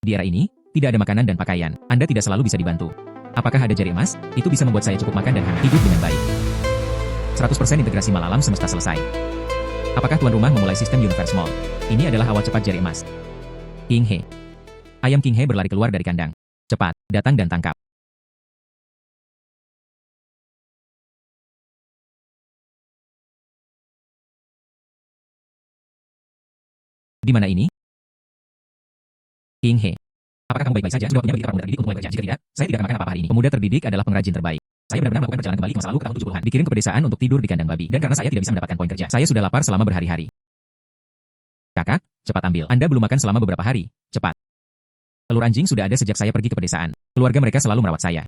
Di era ini, tidak ada makanan dan pakaian. Anda tidak selalu bisa dibantu. Apakah ada jari emas? Itu bisa membuat saya cukup makan dan hangat hidup dengan baik. 100% integrasi mal alam semesta selesai. Apakah tuan rumah memulai sistem Universe Mall? Ini adalah awal cepat jari emas. King He. Ayam King He berlari keluar dari kandang. Cepat, datang dan tangkap. Di mana ini? King He. Apakah kamu baik-baik saja? Sudah punya begitu para pemuda terdidik untuk mulai bekerja? Jika tidak, saya tidak akan makan apa-apa hari ini. Pemuda terdidik adalah pengrajin terbaik. Saya benar-benar melakukan perjalanan kembali ke masa lalu ke tahun 70-an. Dikirim ke pedesaan untuk tidur di kandang babi. Dan karena saya tidak bisa mendapatkan poin kerja, saya sudah lapar selama berhari-hari. Kakak, cepat ambil. Anda belum makan selama beberapa hari. Cepat. Telur anjing sudah ada sejak saya pergi ke pedesaan. Keluarga mereka selalu merawat saya.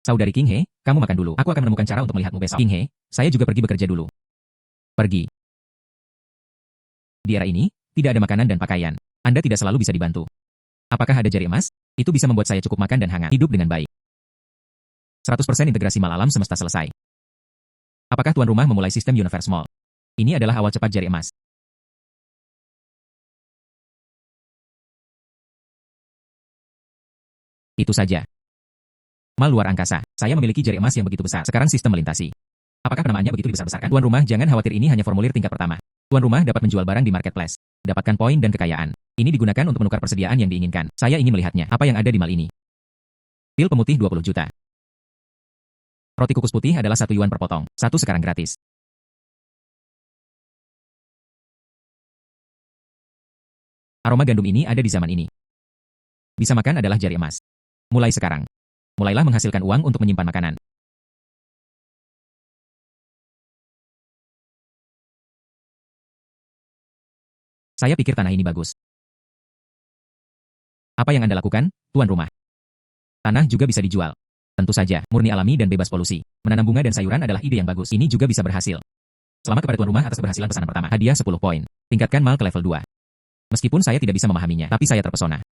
Saudari King He, kamu makan dulu. Aku akan menemukan cara untuk melihatmu besok. King He, saya juga pergi bekerja dulu. Pergi. Di era ini, tidak ada makanan dan pakaian. Anda tidak selalu bisa dibantu. Apakah ada jari emas? Itu bisa membuat saya cukup makan dan hangat hidup dengan baik. 100% integrasi mal alam semesta selesai. Apakah tuan rumah memulai sistem Universe Mall? Ini adalah awal cepat jari emas. Itu saja. Mal luar angkasa. Saya memiliki jari emas yang begitu besar. Sekarang sistem melintasi. Apakah penamaannya begitu dibesar-besarkan? Tuan rumah, jangan khawatir, ini hanya formulir tingkat pertama. Tuan rumah dapat menjual barang di marketplace. Dapatkan poin dan kekayaan. Ini digunakan untuk menukar persediaan yang diinginkan. Saya ingin melihatnya. Apa yang ada di mal ini? Pil pemutih 20 juta. Roti kukus putih adalah 1 yuan per potong. 1 sekarang gratis. Aroma gandum ini ada di zaman ini. Bisa makan adalah jari emas. Mulai sekarang. Mulailah menghasilkan uang untuk menyimpan makanan. Saya pikir tanah ini bagus. Apa yang Anda lakukan, tuan rumah? Tanah juga bisa dijual. Tentu saja, murni alami dan bebas polusi. Menanam bunga dan sayuran adalah ide yang bagus. Ini juga bisa berhasil. Selamat kepada tuan rumah atas keberhasilan pesanan pertama. Hadiah 10 poin. Tingkatkan mal ke level 2. Meskipun saya tidak bisa memahaminya, tapi saya terpesona.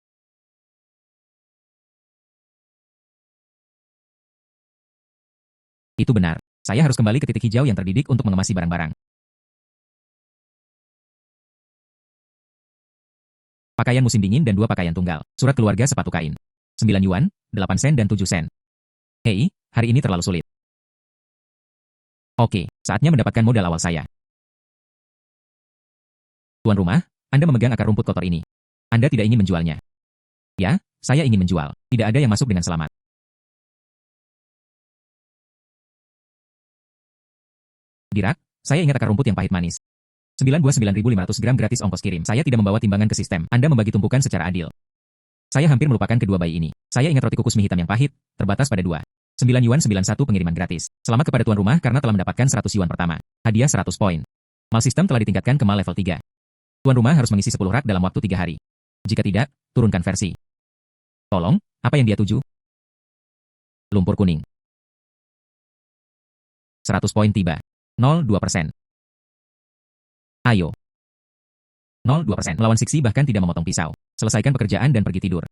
Itu benar. Saya harus kembali ke titik hijau yang terdidik untuk mengemasi barang-barang. Pakaian musim dingin dan 2 pakaian tunggal. Surat keluarga sepatu kain. 9 yuan, 8 sen dan 7 sen. Hei, hari ini terlalu sulit. Oke, saatnya mendapatkan modal awal saya. Tuan rumah, Anda memegang akar rumput kotor ini. Anda tidak ingin menjualnya. Ya, saya ingin menjual. Tidak ada yang masuk dengan selamat. Dirak, saya ingat akar rumput yang pahit manis. 9 buah 9.500 gram gratis ongkos kirim. Saya tidak membawa timbangan ke sistem. Anda membagi tumpukan secara adil. Saya hampir melupakan kedua bayi ini. Saya ingat roti kukus mie hitam yang pahit, terbatas pada 2. 9 yuan 91 pengiriman gratis. Selamat kepada tuan rumah karena telah mendapatkan 100 yuan pertama. Hadiah 100 poin. Mal sistem telah ditingkatkan ke mal level 3. Tuan rumah harus mengisi 10 rak dalam waktu 3 hari. Jika tidak, turunkan versi. Tolong, apa yang dia tuju? Lumpur kuning. 100 poin tiba. 0,2%. Ayo. 0,2%. Melawan Siksi bahkan tidak memotong pisau. Selesaikan pekerjaan dan pergi tidur.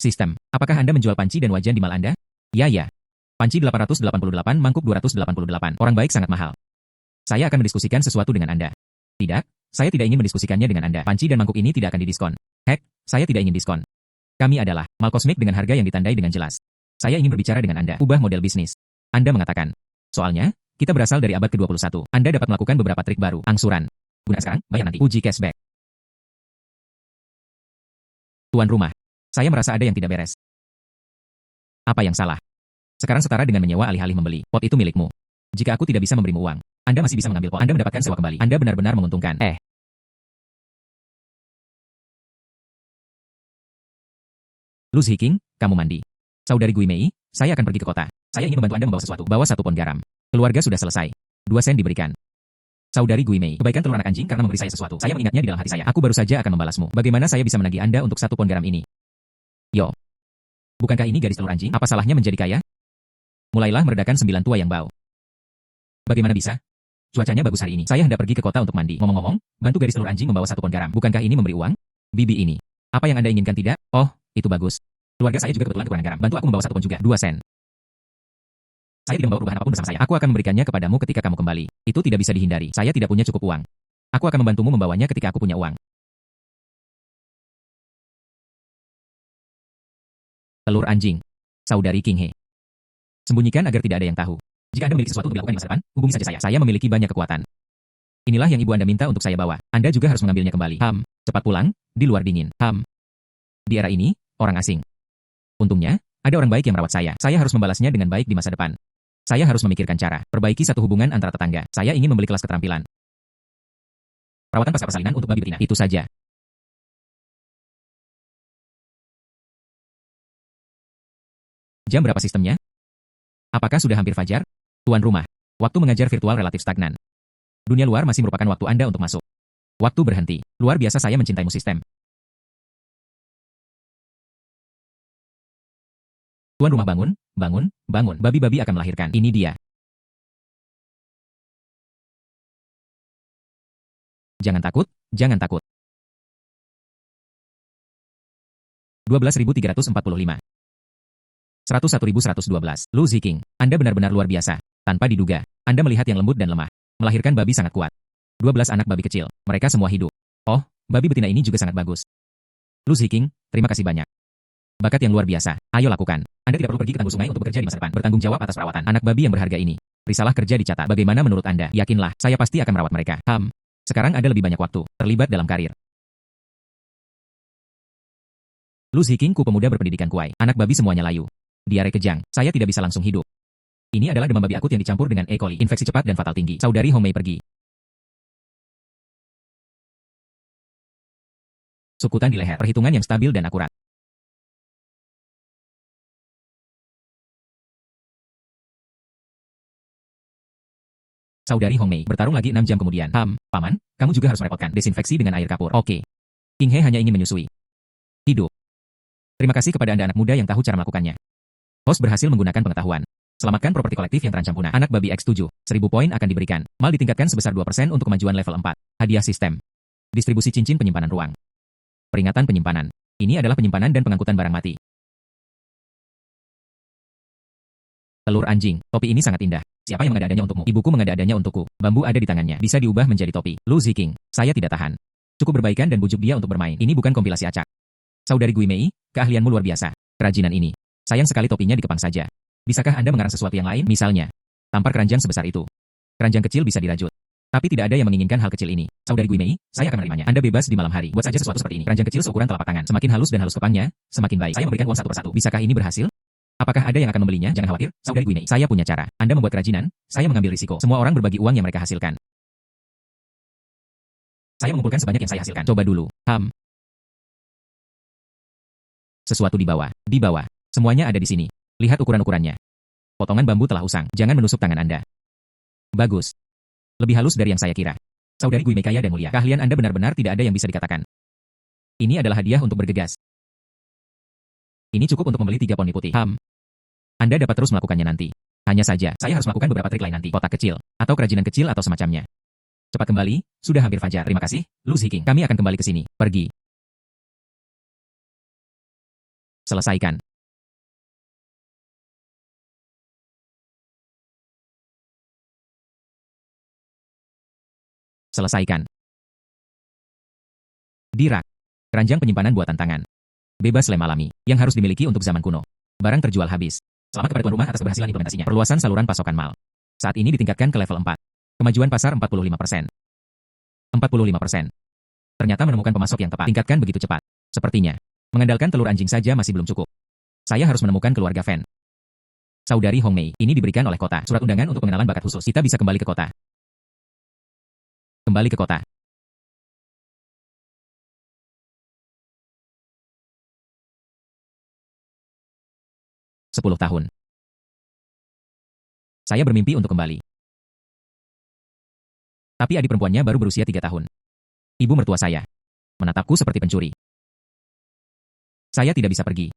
Sistem. Apakah Anda menjual panci dan wajan di mal Anda? Ya. Panci 888, mangkuk 288. Orang baik sangat mahal. Saya akan mendiskusikan sesuatu dengan Anda. Tidak, saya tidak ingin mendiskusikannya dengan Anda. Panci dan mangkuk ini tidak akan didiskon. Hek, saya tidak ingin diskon. Kami adalah mal kosmik dengan harga yang ditandai dengan jelas. Saya ingin berbicara dengan Anda. Ubah model bisnis. Anda mengatakan. Soalnya, kita berasal dari abad ke-21. Anda dapat melakukan beberapa trik baru. Angsuran. Guna sekarang, bayar nanti. Uji cashback. Tuan rumah. Saya merasa ada yang tidak beres. Apa yang salah? Sekarang setara dengan menyewa alih-alih membeli. Pot itu milikmu. Jika aku tidak bisa memberimu uang, Anda masih bisa mengambil pot. Anda mendapatkan sewa kembali. Anda benar-benar menguntungkan. Luz Hiking, kamu mandi. Saudari Gui Mei, saya akan pergi ke kota. Saya ingin membantu Anda membawa sesuatu. Bawa 1 pon garam. Keluarga sudah selesai. 2 sen diberikan. Saudari Gui Mei, kebaikan telur anak anjing karena memberi saya sesuatu. Saya mengingatnya di dalam hati saya. Aku baru saja akan membalasmu. Bagaimana saya bisa menagih Anda untuk 1 pon garam ini? Yo. Bukankah ini gadis telur anjing? Apa salahnya menjadi kaya? Mulailah meredakan 9 tua yang bau. Bagaimana bisa? Cuacanya bagus hari ini. Saya hendak pergi ke kota untuk mandi. Ngomong-ngomong, bantu gadis telur anjing membawa 1 pon garam. Bukankah ini memberi uang? Bibi ini. Apa yang Anda inginkan tidak? Oh, itu bagus. Keluarga saya juga kebetulan kekurangan garam. Bantu aku membawa satu pun juga. 2 sen. Saya tidak membawa perubahan apapun bersama saya. Aku akan memberikannya kepadamu ketika kamu kembali. Itu tidak bisa dihindari. Saya tidak punya cukup uang. Aku akan membantumu membawanya ketika aku punya uang. Telur anjing. Saudari King He. Sembunyikan agar tidak ada yang tahu. Jika Anda memiliki sesuatu untuk dilakukan di masa depan, hubungi saja saya. Saya memiliki banyak kekuatan. Inilah yang ibu Anda minta untuk saya bawa. Anda juga harus mengambilnya kembali. Cepat pulang, di luar dingin. Di era ini, orang asing. Untungnya, ada orang baik yang merawat saya. Saya harus membalasnya dengan baik di masa depan. Saya harus memikirkan cara perbaiki satu hubungan antara tetangga. Saya ingin membeli kelas keterampilan. Perawatan pasca persalinan untuk babi betina. Itu saja. Jam berapa sistemnya? Apakah sudah hampir fajar? Tuan rumah, waktu mengajar virtual relatif stagnan. Dunia luar masih merupakan waktu Anda untuk masuk. Waktu berhenti. Luar biasa, saya mencintaimu sistem. Tuan rumah bangun, bangun, bangun. Babi-babi akan melahirkan. Ini dia. Jangan takut, jangan takut. 12.345. 101.112. Lu Ziking, Anda benar-benar luar biasa. Tanpa diduga, Anda melihat yang lembut dan lemah. Melahirkan babi sangat kuat. 12 anak babi kecil, mereka semua hidup. Oh, babi betina ini juga sangat bagus. Lu Ziking, terima kasih banyak. Bakat yang luar biasa, ayo lakukan. Anda tidak perlu pergi ke tanggul sungai untuk bekerja di masa depan. Bertanggung jawab atas perawatan anak babi yang berharga ini. Risalah kerja dicatat. Bagaimana menurut Anda? Yakinlah, saya pasti akan merawat mereka. Sekarang ada lebih banyak waktu, terlibat dalam karir. Lu Ziking, ku pemuda berpendidikan kuai. Anak babi semuanya layu. Diare kejang, saya tidak bisa langsung hidup. Ini adalah demam babi akut yang dicampur dengan E. coli. Infeksi cepat dan fatal tinggi. Saudari Hong Mei pergi. Sukutan di leher. Perhitungan yang stabil dan akurat. Saudari Hong Mei bertarung lagi 6 jam kemudian. Paman, kamu juga harus merepotkan. Desinfeksi dengan air kapur. Oke. King He hanya ingin menyusui. Hidup. Terima kasih kepada Anda anak muda yang tahu cara melakukannya. Host berhasil menggunakan pengetahuan. Selamatkan properti kolektif yang terancam punah. Anak babi X7. 1000 poin akan diberikan. Mal ditingkatkan sebesar 2% untuk kemajuan level 4. Hadiah sistem. Distribusi cincin penyimpanan ruang. Peringatan penyimpanan. Ini adalah penyimpanan dan pengangkutan barang mati. Telur anjing. Topi ini sangat indah. Siapa yang mengada-adanya untukmu? Ibuku mengada-adanya untukku. Bambu ada di tangannya. Bisa diubah menjadi topi. Lu Ziking. Saya tidak tahan. Cukup berbaikan dan bujuk dia untuk bermain. Ini bukan kompilasi acak. Saudari Gui Mei, keahlianmu luar biasa. Kerajinan ini. Sayang sekali topinya dikepang saja. Bisakah Anda mengarang sesuatu yang lain? Misalnya, tampar keranjang sebesar itu. Keranjang kecil bisa dirajut. Tapi tidak ada yang menginginkan hal kecil ini. Saudari Gui Mei, saya akan menerimanya. Anda bebas di malam hari. Buat saja sesuatu seperti ini. Keranjang kecil seukuran telapak tangan. Semakin halus dan halus kepangnya, semakin baik. Saya memberikan uang satu persatu. Bisakah ini berhasil? Apakah ada yang akan membelinya? Jangan khawatir, Saudari Gui Mei. Saya punya cara. Anda membuat kerajinan, saya mengambil risiko. Semua orang berbagi uang yang mereka hasilkan. Saya mengumpulkan sebanyak yang saya hasilkan. Coba dulu. Sesuatu di bawah. Di bawah. Semuanya ada di sini. Lihat ukuran-ukurannya. Potongan bambu telah usang. Jangan menusuk tangan Anda. Bagus. Lebih halus dari yang saya kira. Saudari Gui Mei kaya dan mulia. Keahlian Anda benar-benar tidak ada yang bisa dikatakan. Ini adalah hadiah untuk bergegas. Ini cukup untuk membeli 3 poni putih. Anda dapat terus melakukannya nanti. Hanya saja, saya harus melakukan beberapa trik lain nanti. Kotak kecil, atau kerajinan kecil atau semacamnya. Cepat kembali, sudah hampir fajar. Terima kasih, Lu Ziking. Kami akan kembali ke sini. Pergi. Selesaikan. Selesaikan. Dirak. Keranjang penyimpanan buatan tangan. Bebas lem alami, yang harus dimiliki untuk zaman kuno. Barang terjual habis. Selamat kepada tuan rumah atas keberhasilan implementasinya. Perluasan saluran pasokan mal. Saat ini ditingkatkan ke level 4. Kemajuan pasar 45%. 45%. Ternyata menemukan pemasok yang tepat. Tingkatkan begitu cepat. Sepertinya, mengandalkan telur anjing saja masih belum cukup. Saya harus menemukan keluarga Fan. Saudari Hong Mei, ini diberikan oleh kota. Surat undangan untuk pengenalan bakat khusus. Kita bisa kembali ke kota. Kembali ke kota. Sepuluh tahun. Saya bermimpi untuk kembali. Tapi adik perempuannya baru berusia 3 tahun. Ibu mertua saya menatapku seperti pencuri. Saya tidak bisa pergi.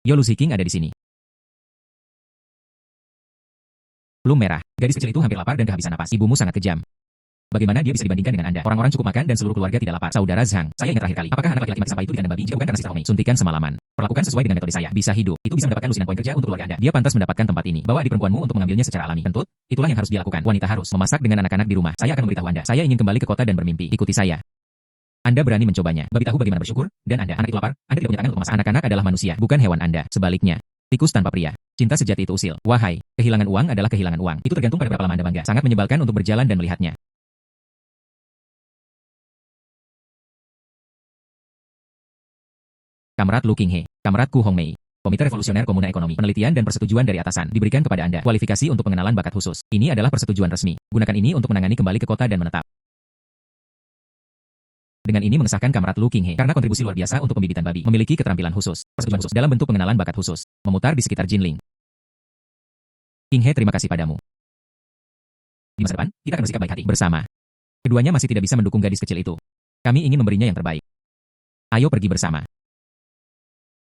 Yo Lu Ziking ada di sini. Plum merah. Gadis kecil itu hampir lapar dan kehabisan napas. Ibumu sangat kejam. Bagaimana dia bisa dibandingkan dengan Anda? Orang-orang cukup makan dan seluruh keluarga tidak lapar. Saudara Zhang, saya ingat terakhir kali. Apakah anak laki-laki mati sampah itu di kandang babi jika bukan karena sistem Homei? Suntikan semalaman. Perlakukan sesuai dengan metode saya. Bisa hidup. Itu bisa mendapatkan lusinan poin kerja untuk keluarga Anda. Dia pantas mendapatkan tempat ini. Bawa adik perempuanmu untuk mengambilnya secara alami. Kentut, itulah yang harus dilakukan. Wanita harus memasak dengan anak-anak di rumah. Saya akan memberitahu Anda. Saya ingin kembali ke kota dan bermimpi. Ikuti saya. Anda berani mencobanya. Babi tahu bagaimana bersyukur, dan Anda, anak itu lapar, Anda tidak punya tangan untuk memasak. Anak-anak adalah manusia, bukan hewan Anda. Sebaliknya. Tikus tanpa pria. Cinta sejati itu usil. Wahai, kehilangan uang adalah kehilangan uang. Itu tergantung pada berapa lama Anda bangga. Sangat menyebalkan untuk berjalan dan melihatnya. Kamrat Lu Qinghe, Kamrat Ku Hongmei. Komite Revolusioner Komuna Ekonomi. Penelitian dan persetujuan dari atasan diberikan kepada Anda. Kualifikasi untuk pengenalan bakat khusus. Ini adalah persetujuan resmi. Gunakan ini untuk menangani kembali ke kota dan menetap. Dengan ini mengesahkan Kamrat Lu Qinghe karena kontribusi luar biasa untuk pembibitan babi. Memiliki keterampilan khusus. Persetujuan khusus dalam bentuk pengenalan bakat khusus. Memutar di sekitar Jinling. Qinghe, terima kasih padamu. Di masa depan, kita akan bersikap baik hati bersama. Keduanya masih tidak bisa mendukung gadis kecil itu. Kami ingin memberinya yang terbaik. Ayo pergi bersama.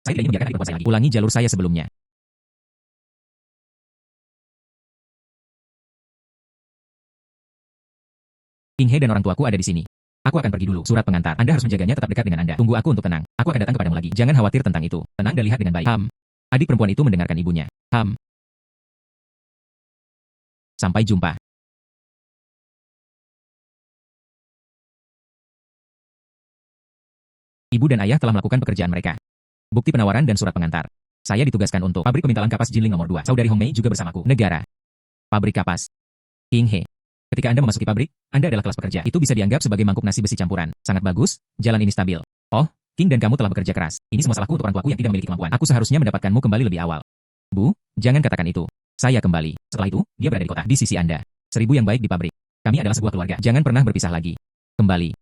Saya tidak ingin membiarkan adik perempuan saya lagi. Ulangi jalur saya sebelumnya. Qinghe dan orang tuaku ada di sini. Aku akan pergi dulu. Surat pengantar. Anda harus menjaganya tetap dekat dengan Anda. Tunggu aku untuk tenang. Aku akan datang kepadamu lagi. Jangan khawatir tentang itu. Tenang dan lihat dengan baik. Adik perempuan itu mendengarkan ibunya. Sampai jumpa. Ibu dan ayah telah melakukan pekerjaan mereka. Bukti penawaran dan surat pengantar. Saya ditugaskan untuk pabrik pemintalan kapas Jinling nomor 2. Saudari Hongmei juga bersamaku. Negara. Pabrik kapas. Qinghe. Ketika Anda memasuki pabrik, Anda adalah kelas pekerja. Itu bisa dianggap sebagai mangkuk nasi besi campuran. Sangat bagus, jalan ini stabil. Oh, King dan kamu telah bekerja keras. Ini semua salahku untuk orang tuaku yang tidak memiliki kemampuan. Aku seharusnya mendapatkanmu kembali lebih awal. Bu, jangan katakan itu. Saya kembali. Setelah itu, dia berada di kota, di sisi Anda. 1000 yang baik di pabrik. Kami adalah sebuah keluarga. Jangan pernah berpisah lagi. Kembali.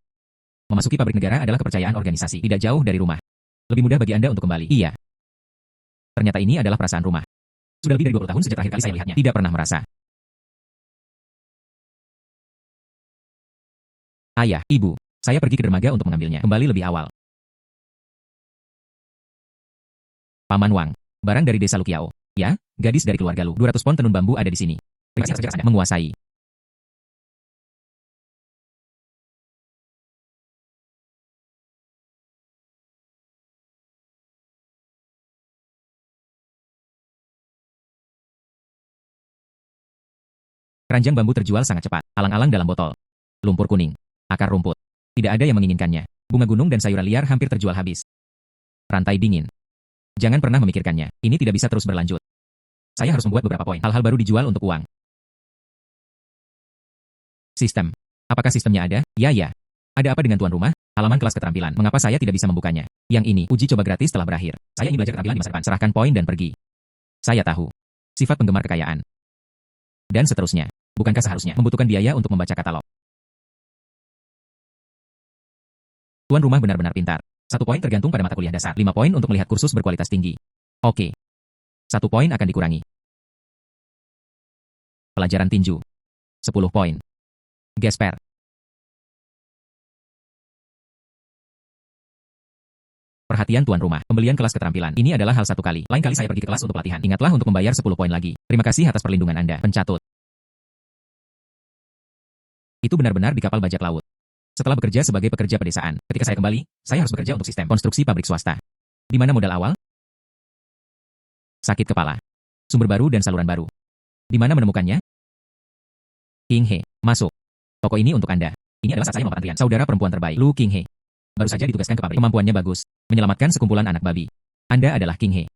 Memasuki pabrik negara adalah kepercayaan organisasi. Tidak jauh dari rumah. Lebih mudah bagi Anda untuk kembali. Iya. Ternyata ini adalah perasaan rumah. Sudah lebih dari 20 tahun sejak terakhir kali saya melihatnya. Tidak pernah merasa. Ayah, ibu, saya pergi ke dermaga untuk mengambilnya. Kembali lebih awal. Paman Wang, barang dari desa Lukiao. Ya, gadis dari keluarga Lu. 200 pon tenun bambu ada di sini. Terima kasih atas kerja Anda. Menguasai. Keranjang bambu terjual sangat cepat. Alang-alang dalam botol. Lumpur kuning. Akar rumput. Tidak ada yang menginginkannya. Bunga gunung dan sayuran liar hampir terjual habis. Rantai dingin. Jangan pernah memikirkannya. Ini tidak bisa terus berlanjut. Saya harus membuat beberapa poin. Hal-hal baru dijual untuk uang. Sistem. Apakah sistemnya ada? Ya. Ada apa dengan tuan rumah? Halaman kelas keterampilan. Mengapa saya tidak bisa membukanya? Yang ini, uji coba gratis telah berakhir. Saya ingin belajar keterampilan di masa depan. Serahkan poin dan pergi. Saya tahu. Sifat penggemar kekayaan. Dan seterusnya. Bukankah seharusnya membutuhkan biaya untuk membaca katalog? Tuan rumah benar-benar pintar. 1 poin tergantung pada mata kuliah dasar. 5 poin untuk melihat kursus berkualitas tinggi. Oke. 1 poin akan dikurangi. Pelajaran tinju. 10 poin. Gesper. Perhatian tuan rumah. Pembelian kelas keterampilan. Ini adalah hal satu kali. Lain kali saya pergi ke kelas untuk pelatihan. Ingatlah untuk membayar 10 poin lagi. Terima kasih atas perlindungan Anda. Pencatut. Itu benar-benar di kapal bajak laut. Setelah bekerja sebagai pekerja pedesaan, ketika saya kembali, saya harus bekerja untuk sistem konstruksi pabrik swasta. Di mana modal awal? Sakit kepala. Sumber baru dan saluran baru. Di mana menemukannya? Qinghe, masuk. Toko ini untuk Anda. Ini adalah saat saya memperhatikan saudara perempuan terbaik, Lu Qinghe. Baru saja ditugaskan ke pabrik. Kemampuannya bagus. Menyelamatkan sekumpulan anak babi. Anda adalah Qinghe.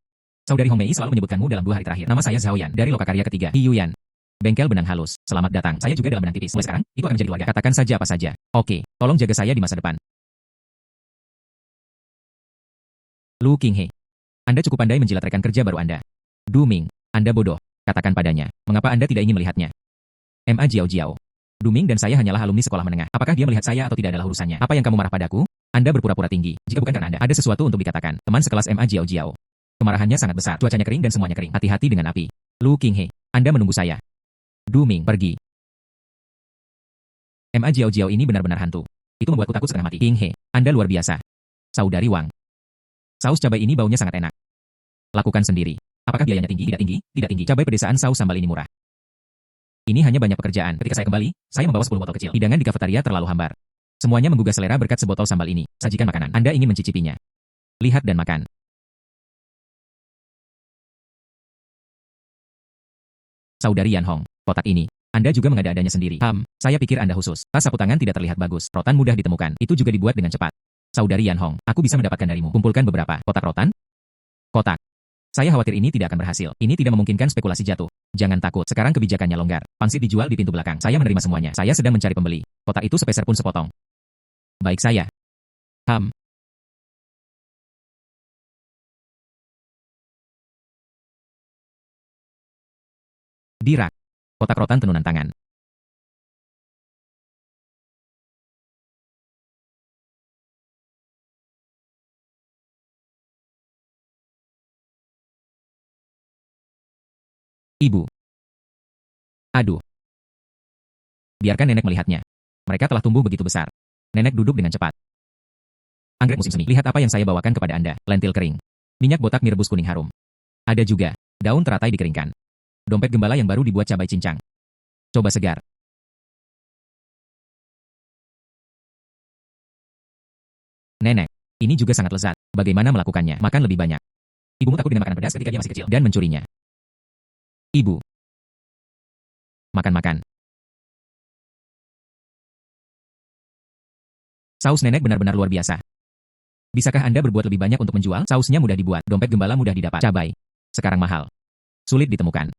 Saudari Hongmei selalu menyebutkanmu dalam 2 hari terakhir. Nama saya Zhao Yan, dari lokakarya ketiga, Hiyuyan. Bengkel benang halus. Selamat datang. Saya juga dalam benang tipis. Mulai sekarang, itu akan menjadi keluarga. Katakan saja apa saja. Oke, tolong jaga saya di masa depan. Lu Qinghe. Anda cukup pandai menjilat rekan kerja baru Anda. Du Ming, Anda bodoh. Katakan padanya. Mengapa Anda tidak ingin melihatnya? Ma Jiao Jiao. Du Ming dan saya hanyalah alumni sekolah menengah. Apakah dia melihat saya atau tidak adalah urusannya. Apa yang kamu marah padaku? Anda berpura-pura tinggi. Jika bukan karena Anda, ada sesuatu untuk dikatakan. Teman sekelas Ma Jiao Jiao. Kemarahannya sangat besar. Cuacanya kering dan semuanya kering. Hati-hati dengan api. Lu Qinghe. Anda menunggu saya. Du Ming, pergi. Ma Jiao Jiao ini benar-benar hantu. Itu membuatku takut setengah mati. Qinghe, Anda luar biasa. Saudari Wang. Saus cabai ini baunya sangat enak. Lakukan sendiri. Apakah biayanya tinggi? Tidak tinggi, tidak tinggi. Cabai pedesaan saus sambal ini murah. Ini hanya banyak pekerjaan. Ketika saya kembali, saya membawa 10 botol kecil. Hidangan di kafetaria terlalu hambar. Semuanya menggugah selera berkat sebotol sambal ini. Sajikan makanan. Anda ingin mencicipinya. Lihat dan makan. Saudari Yan Hong, kotak ini. Anda juga mengada-adanya sendiri. Saya pikir Anda khusus. Tas sapu tangan tidak terlihat bagus. Rotan mudah ditemukan. Itu juga dibuat dengan cepat. Saudari Yan Hong, aku bisa mendapatkan darimu. Kumpulkan beberapa kotak rotan. Kotak. Saya khawatir ini tidak akan berhasil. Ini tidak memungkinkan spekulasi jatuh. Jangan takut, sekarang kebijakannya longgar. Pangsit dijual di pintu belakang. Saya menerima semuanya. Saya sedang mencari pembeli. Kotak itu sepeser pun sepotong. Baik saya. Di rak. Kotak rotan tenunan tangan. Ibu. Aduh. Biarkan nenek melihatnya. Mereka telah tumbuh begitu besar. Nenek duduk dengan cepat. Anggrek musim semi. Lihat apa yang saya bawakan kepada Anda. Lentil kering. Minyak botak mie rebus kuning harum. Ada juga daun teratai dikeringkan. Dompet gembala yang baru dibuat cabai cincang. Coba segar. Nenek, ini juga sangat lezat. Bagaimana melakukannya? Makan lebih banyak. Ibumu takut dengan makanan pedas ketika dia masih kecil dan mencurinya. Ibu. Makan-makan. Saus nenek benar-benar luar biasa. Bisakah Anda berbuat lebih banyak untuk menjual? Sausnya mudah dibuat, dompet gembala mudah didapat. Cabai. Sekarang mahal. Sulit ditemukan.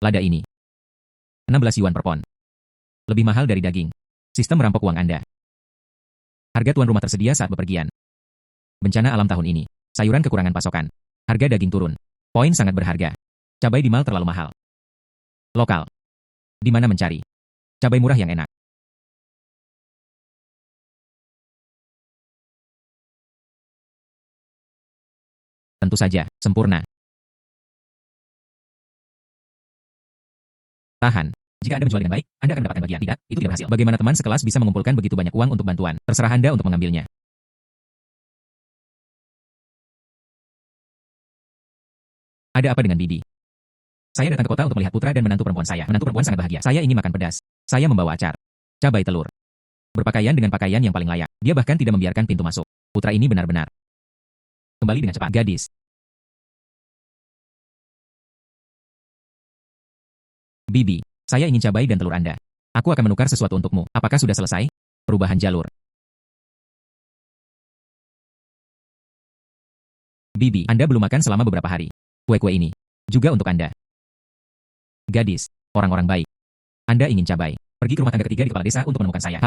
Lada ini. 16 yuan per pon. Lebih mahal dari daging. Sistem merampok uang Anda. Harga tuan rumah tersedia saat bepergian. Bencana alam tahun ini. Sayuran kekurangan pasokan. Harga daging turun. Poin sangat berharga. Cabai di mal terlalu mahal. Lokal. Di mana mencari? Cabai murah yang enak. Tentu saja, sempurna. Tahan. Jika Anda menjual dengan baik, Anda akan mendapatkan bagian. Tidak, itu tidak berhasil. Bagaimana teman sekelas bisa mengumpulkan begitu banyak uang untuk bantuan? Terserah Anda untuk mengambilnya. Ada apa dengan Bibi? Saya datang ke kota untuk melihat putra dan menantu perempuan saya. Menantu perempuan sangat bahagia. Saya ingin makan pedas. Saya membawa acar. Cabai telur. Berpakaian dengan pakaian yang paling layak. Dia bahkan tidak membiarkan pintu masuk. Putra ini benar-benar. Kembali dengan cepat, gadis. Bibi, saya ingin cabai dan telur Anda. Aku akan menukar sesuatu untukmu. Apakah sudah selesai? Perubahan jalur. Bibi, Anda belum makan selama beberapa hari. Kue-kue ini. Juga untuk Anda. Gadis, orang-orang baik. Anda ingin cabai. Pergi ke rumah tangga ketiga di kepala desa untuk menemukan saya.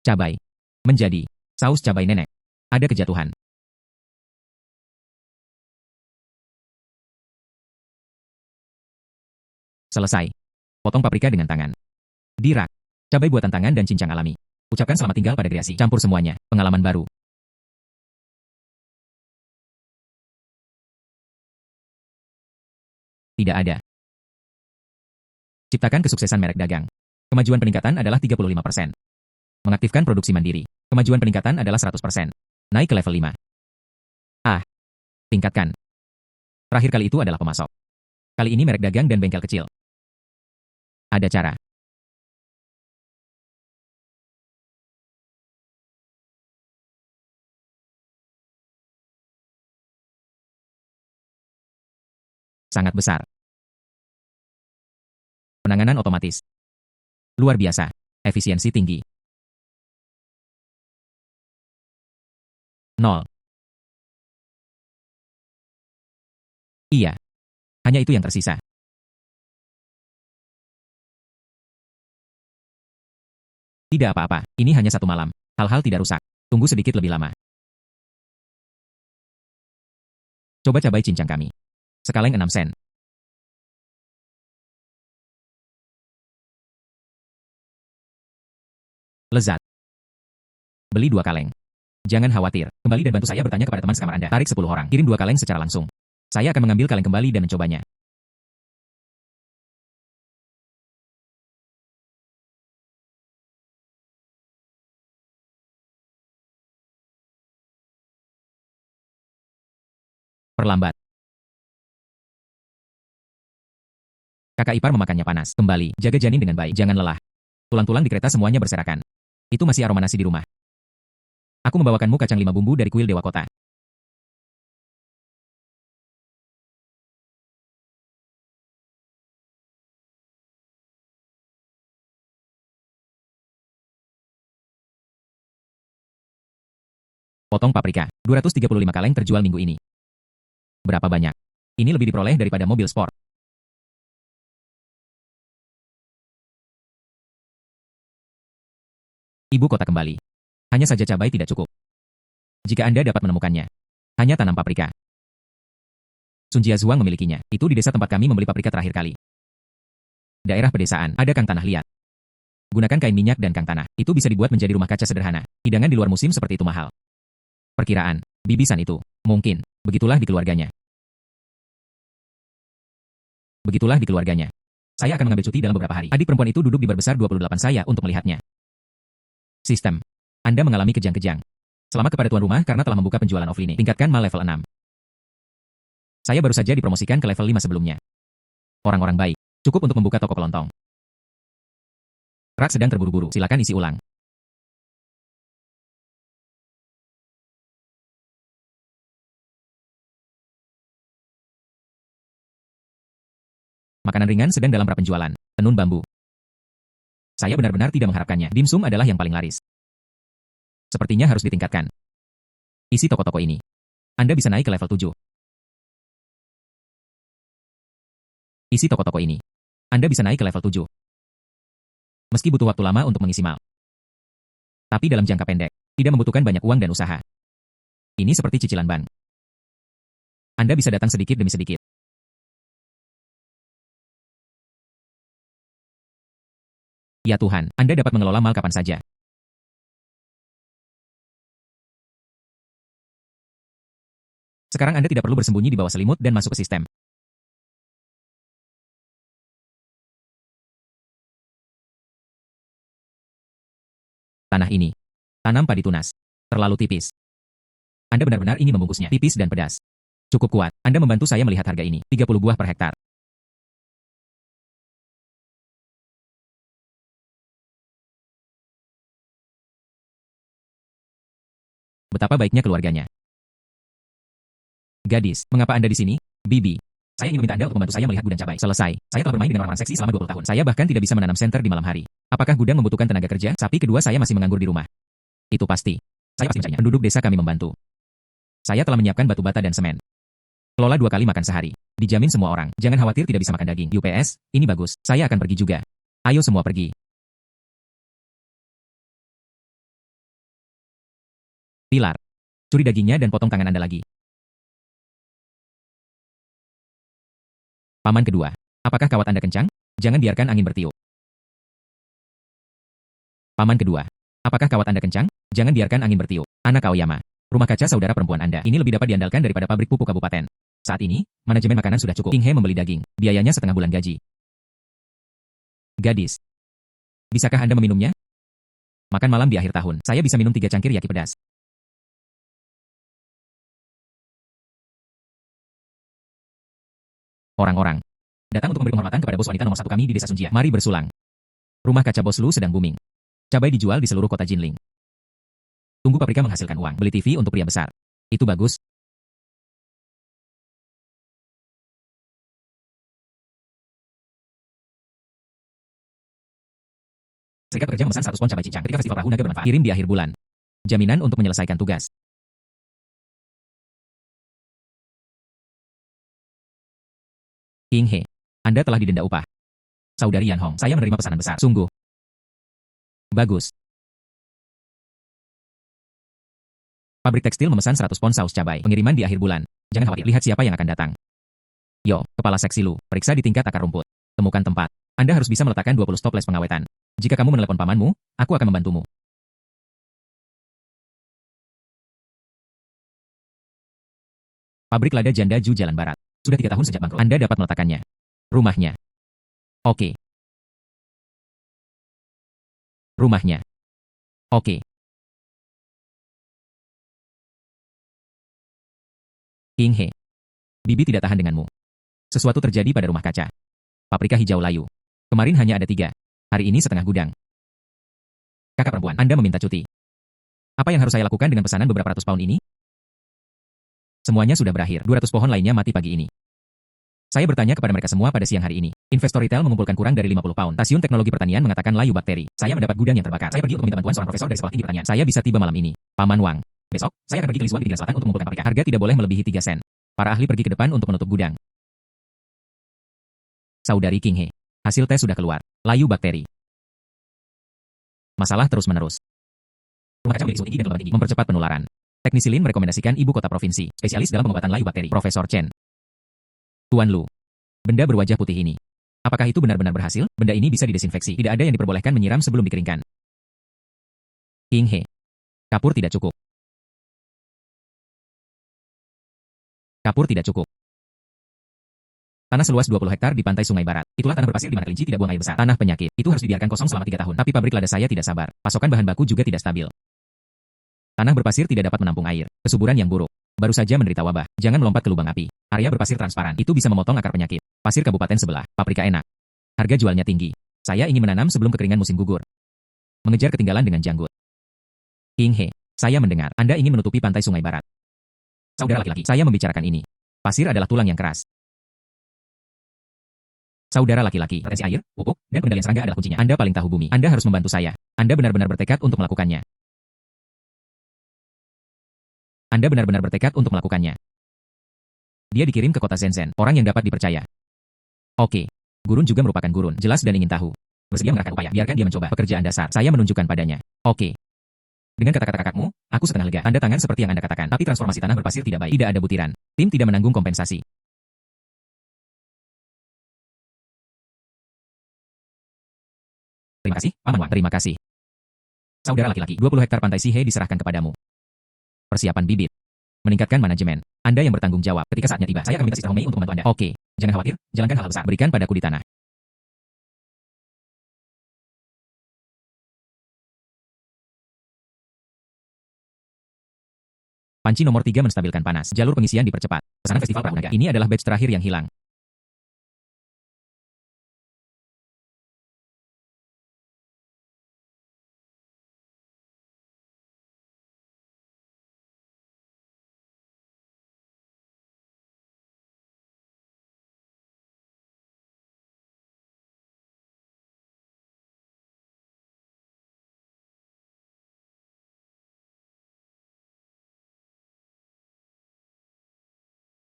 Cabai. Menjadi. Saus cabai nenek. Ada kejatuhan. Selesai. Potong paprika dengan tangan. Di rak. Cabai buatan tangan dan cincang alami. Ucapkan selamat tinggal pada kreasi. Campur semuanya. Pengalaman baru. Tidak ada. Ciptakan kesuksesan merek dagang. Kemajuan peningkatan adalah 35%. Mengaktifkan produksi mandiri. Kemajuan peningkatan adalah 100%. Naik ke level 5. Tingkatkan. Terakhir kali itu adalah pemasok. Kali ini merek dagang dan bengkel kecil. Ada cara. Sangat besar. Penanganan otomatis. Luar biasa. Efisiensi tinggi. 0. Iya. Hanya itu yang tersisa. Tidak apa-apa. Ini hanya satu malam. Hal-hal tidak rusak. Tunggu sedikit lebih lama. Coba cabai cincang kami. Sekaleng 6 sen. Lezat. Beli 2 kaleng. Jangan khawatir. Kembali dan bantu saya bertanya kepada teman sekamar Anda. Tarik 10 orang. Kirim 2 kaleng secara langsung. Saya akan mengambil kaleng kembali dan mencobanya. Terlambat. Kakak ipar memakannya panas. Kembali, jaga janin dengan baik. Jangan lelah. Tulang-tulang di kereta semuanya berserakan. Itu masih aroma nasi di rumah. Aku membawakanmu kacang 5 bumbu dari kuil Dewa Kota. Potong paprika. 235 kaleng terjual minggu ini. Berapa banyak? Ini lebih diperoleh daripada mobil sport. Ibu kota kembali. Hanya saja cabai tidak cukup. Jika Anda dapat menemukannya, hanya tanam paprika. Sun Jiazuang memilikinya. Itu di desa tempat kami membeli paprika terakhir kali. Daerah pedesaan, ada kang tanah liat. Gunakan kain minyak dan kang tanah. Itu bisa dibuat menjadi rumah kaca sederhana. Hidangan di luar musim seperti itu mahal. Perkiraan, bibisan itu, mungkin, begitulah di keluarganya. Begitulah di keluarganya. Saya akan mengambil cuti dalam beberapa hari. Adik perempuan itu duduk di bar besar 28 saya untuk melihatnya. Sistem. Anda mengalami kejang-kejang. Selamat kepada tuan rumah karena telah membuka penjualan offline. Tingkatkan mal level 6. Saya baru saja dipromosikan ke level 5 sebelumnya. Orang-orang baik. Cukup untuk membuka toko kelontong. Rak sedang terburu-buru. Silakan isi ulang. Makanan ringan sedang dalam pra-penjualan. Tenun bambu. Saya benar-benar tidak mengharapkannya. Dimsum adalah yang paling laris. Sepertinya harus ditingkatkan. Isi toko-toko ini. Anda bisa naik ke level 7. Isi toko-toko ini. Anda bisa naik ke level 7. Meski butuh waktu lama untuk mengisi mal. Tapi dalam jangka pendek, tidak membutuhkan banyak uang dan usaha. Ini seperti cicilan bank. Anda bisa datang sedikit demi sedikit. Ya Tuhan, Anda dapat mengelola mal kapan saja. Sekarang Anda tidak perlu bersembunyi di bawah selimut dan masuk ke sistem. Tanah ini. Tanam padi tunas. Terlalu tipis. Anda benar-benar ingin membungkusnya. Tipis dan pedas. Cukup kuat. Anda membantu saya melihat harga ini. 30 buah per hektar. Betapa baiknya keluarganya. Gadis, mengapa Anda di sini? Bibi. Saya ingin meminta Anda untuk membantu saya melihat gudang cabai. Selesai. Saya telah bermain dengan orang-orang seksi selama 20 tahun. Saya bahkan tidak bisa menanam senter di malam hari. Apakah gudang membutuhkan tenaga kerja? Sapi kedua saya masih menganggur di rumah. Itu pasti. Saya pasti mencarinya. Penduduk desa kami membantu. Saya telah menyiapkan batu bata dan semen. Kelola 2 kali makan sehari. Dijamin semua orang. Jangan khawatir tidak bisa makan daging. UPS, ini bagus. Saya akan pergi juga. Ayo semua pergi. Pilar. Curi dagingnya dan potong tangan Anda lagi. Paman kedua. Apakah kawat Anda kencang? Jangan biarkan angin bertiup. Paman kedua. Apakah kawat Anda kencang? Jangan biarkan angin bertiup. Anak Aoyama. Rumah kaca saudara perempuan Anda. Ini lebih dapat diandalkan daripada pabrik pupuk kabupaten. Saat ini, manajemen makanan sudah cukup. King He membeli daging. Biayanya setengah bulan gaji. Gadis. Bisakah Anda meminumnya? Makan malam di akhir tahun. Saya bisa minum 3 cangkir yaki pedas. Orang-orang. Datang untuk memberi penghormatan kepada bos wanita nomor 1 kami di desa Sunjia. Mari bersulang. Rumah kaca bos Lu sedang booming. Cabai dijual di seluruh kota Jinling. Tunggu paprika menghasilkan uang. Beli TV untuk pria besar. Itu bagus. Serikat pekerja memesan 100 pon cabai cincang ketika festival perahu naga bermanfaat. Kirim di akhir bulan. Jaminan untuk menyelesaikan tugas. King He. Anda telah didenda upah. Saudari Yan Hong, saya menerima pesanan besar. Sungguh. Bagus. Pabrik tekstil memesan 100 pon saus cabai. Pengiriman di akhir bulan. Jangan khawatir, lihat siapa yang akan datang. Yo, kepala seksi Lu, periksa di tingkat akar rumput. Temukan tempat. Anda harus bisa meletakkan 20 stoples pengawetan. Jika kamu menelepon pamanmu, aku akan membantumu. Pabrik lada janda Ju Jalan Barat. Sudah 3 tahun sejak bangkrut. Anda dapat meletakkannya. Rumahnya. Oke. Rumahnya. Oke. King He. Bibi tidak tahan denganmu. Sesuatu terjadi pada rumah kaca. Paprika hijau layu. Kemarin hanya ada 3. Hari ini setengah gudang. Kakak perempuan, Anda meminta cuti. Apa yang harus saya lakukan dengan pesanan beberapa ratus pound ini? Semuanya sudah berakhir. 200 pohon lainnya mati pagi ini. Saya bertanya kepada mereka semua pada siang hari ini. Investor retail mengumpulkan kurang dari 50 pound. Stasiun teknologi pertanian mengatakan layu bakteri. Saya mendapat gudang yang terbakar. Saya pergi untuk meminta bantuan seorang profesor dari sekolah tinggi pertanian. Saya bisa tiba malam ini. Paman Wang. Besok, saya akan pergi ke Lisuan di Pinggiran Selatan untuk mengumpulkan paprika. Harga tidak boleh melebihi 3 sen. Para ahli pergi ke depan untuk menutup gudang. Saudari King He. Hasil tes sudah keluar. Layu bakteri. Masalah terus-menerus. Rumah kaca milik suhu tinggi dan gelombang tinggi mempercepat penularan. Teknisi Lin merekomendasikan ibu kota provinsi, spesialis dalam pengobatan layu bakteri, Profesor Chen. Tuan Lu. Benda berwajah putih ini. Apakah itu benar-benar berhasil? Benda ini bisa didesinfeksi. Tidak ada yang diperbolehkan menyiram sebelum dikeringkan. King He. Kapur tidak cukup. Kapur tidak cukup. Tanah seluas 20 hektar di pantai Sungai Barat. Itulah tanah berpasir di mana kelinci tidak buang air besar. Tanah penyakit. Itu harus dibiarkan kosong selama 3 tahun. Tapi pabrik lada saya tidak sabar. Pasokan bahan baku juga tidak stabil. Tanah berpasir tidak dapat menampung air. Kesuburan yang buruk. Baru saja menderita wabah. Jangan melompat ke lubang api. Area berpasir transparan. Itu bisa memotong akar penyakit. Pasir kabupaten sebelah. Paprika enak. Harga jualnya tinggi. Saya ingin menanam sebelum kekeringan musim gugur. Mengejar ketinggalan dengan janggut. King He. Saya mendengar. Anda ingin menutupi pantai Sungai Barat. Saudara laki-laki. Saya membicarakan ini. Pasir adalah tulang yang keras. Saudara laki-laki. Retensi air, pupuk, dan pengendalian serangga adalah kuncinya. Anda paling tahu bumi. Anda harus membantu saya. Anda benar-benar bertekad untuk melakukannya. Anda benar-benar bertekad untuk melakukannya. Dia dikirim ke kota Shenzhen, orang yang dapat dipercaya. Oke. Gurun juga merupakan gurun, jelas dan ingin tahu. Bersedia mengerahkan upaya, biarkan dia mencoba pekerjaan dasar. Saya menunjukkan padanya. Oke. Dengan kata-kata kakakmu, aku setengah lega. Anda tangan seperti yang Anda katakan, tapi transformasi tanah berpasir tidak baik. Tidak ada butiran. Tim tidak menanggung kompensasi. Terima kasih, Paman Wang. Terima kasih. Saudara laki-laki, 20 hektar pantai Sihe diserahkan kepadamu. Persiapan bibit. Meningkatkan manajemen. Anda yang bertanggung jawab. Ketika saatnya tiba, saya akan minta Sister Homei untuk membantu Anda. Oke. Jangan khawatir, jalankan hal besar. Berikan padaku di tanah. Panci nomor 3 menstabilkan panas. Jalur pengisian dipercepat. Pesanan festival Perahu Naga. Ini adalah badge terakhir yang hilang.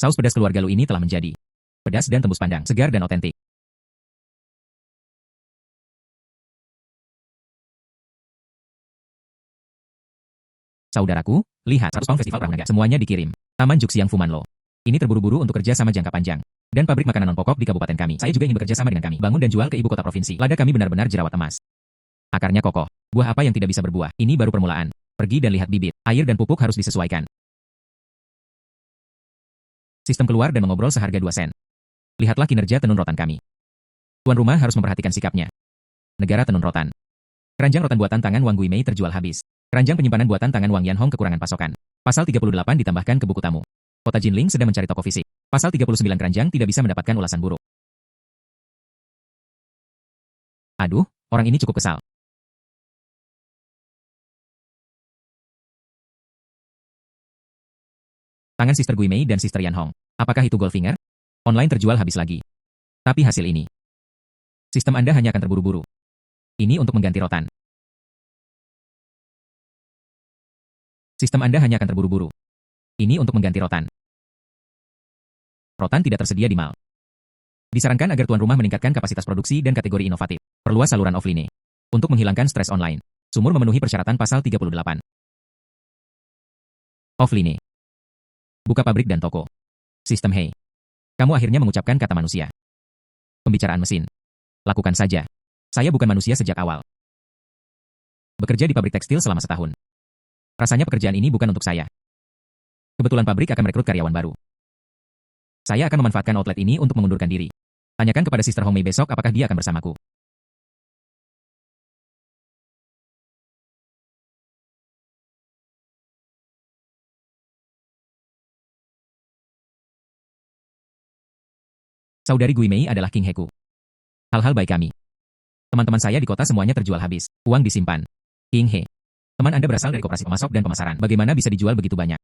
Saus pedas keluarga Lu ini telah menjadi pedas dan tembus pandang, segar dan otentik. Saudaraku, lihat 100 pound festival Perahu Naga. Semuanya dikirim. Taman Juxiang Fumanlo. Ini terburu-buru untuk kerja sama jangka panjang. Dan pabrik makanan non-pokok di kabupaten kami. Saya juga ingin bekerja sama dengan kami. Bangun dan jual ke ibu kota provinsi. Lada kami benar-benar jerawat emas. Akarnya kokoh. Buah apa yang tidak bisa berbuah? Ini baru permulaan. Pergi dan lihat bibit. Air dan pupuk harus disesuaikan. Sistem keluar dan mengobrol seharga 2 sen. Lihatlah kinerja tenun rotan kami. Tuan rumah harus memperhatikan sikapnya. Negara tenun rotan. Keranjang rotan buatan tangan Wang Guimei terjual habis. Keranjang penyimpanan buatan tangan Wang Yanhong kekurangan pasokan. Pasal 38 ditambahkan ke buku tamu. Kota Jinling sedang mencari toko fisik. Pasal 39 keranjang tidak bisa mendapatkan ulasan buruk. Aduh, orang ini cukup kesal. Tangan Sister Guimei dan Sister Yanhong. Apakah itu Goldfinger? Online terjual habis lagi. Tapi hasil ini. Sistem Anda hanya akan terburu-buru. Ini untuk mengganti rotan. Sistem Anda hanya akan terburu-buru. Ini untuk mengganti rotan. Rotan tidak tersedia di mall. Disarankan agar tuan rumah meningkatkan kapasitas produksi dan kategori inovatif. Perluas saluran offline. Untuk menghilangkan stres online. Sumur memenuhi persyaratan pasal 38. Offline. Buka pabrik dan toko. Sistem Hei. Kamu akhirnya mengucapkan kata manusia. Pembicaraan mesin. Lakukan saja. Saya bukan manusia sejak awal. Bekerja di pabrik tekstil selama setahun. Rasanya pekerjaan ini bukan untuk saya. Kebetulan pabrik akan merekrut karyawan baru. Saya akan memanfaatkan outlet ini untuk mengundurkan diri. Tanyakan kepada Sister Homei besok apakah dia akan bersamaku. Saudari Gui Mei adalah King Heku. Hal-hal baik kami. Teman-teman saya di kota semuanya terjual habis. Uang disimpan. King He. Teman Anda berasal dari koperasi pemasok dan pemasaran. Bagaimana bisa dijual begitu banyak?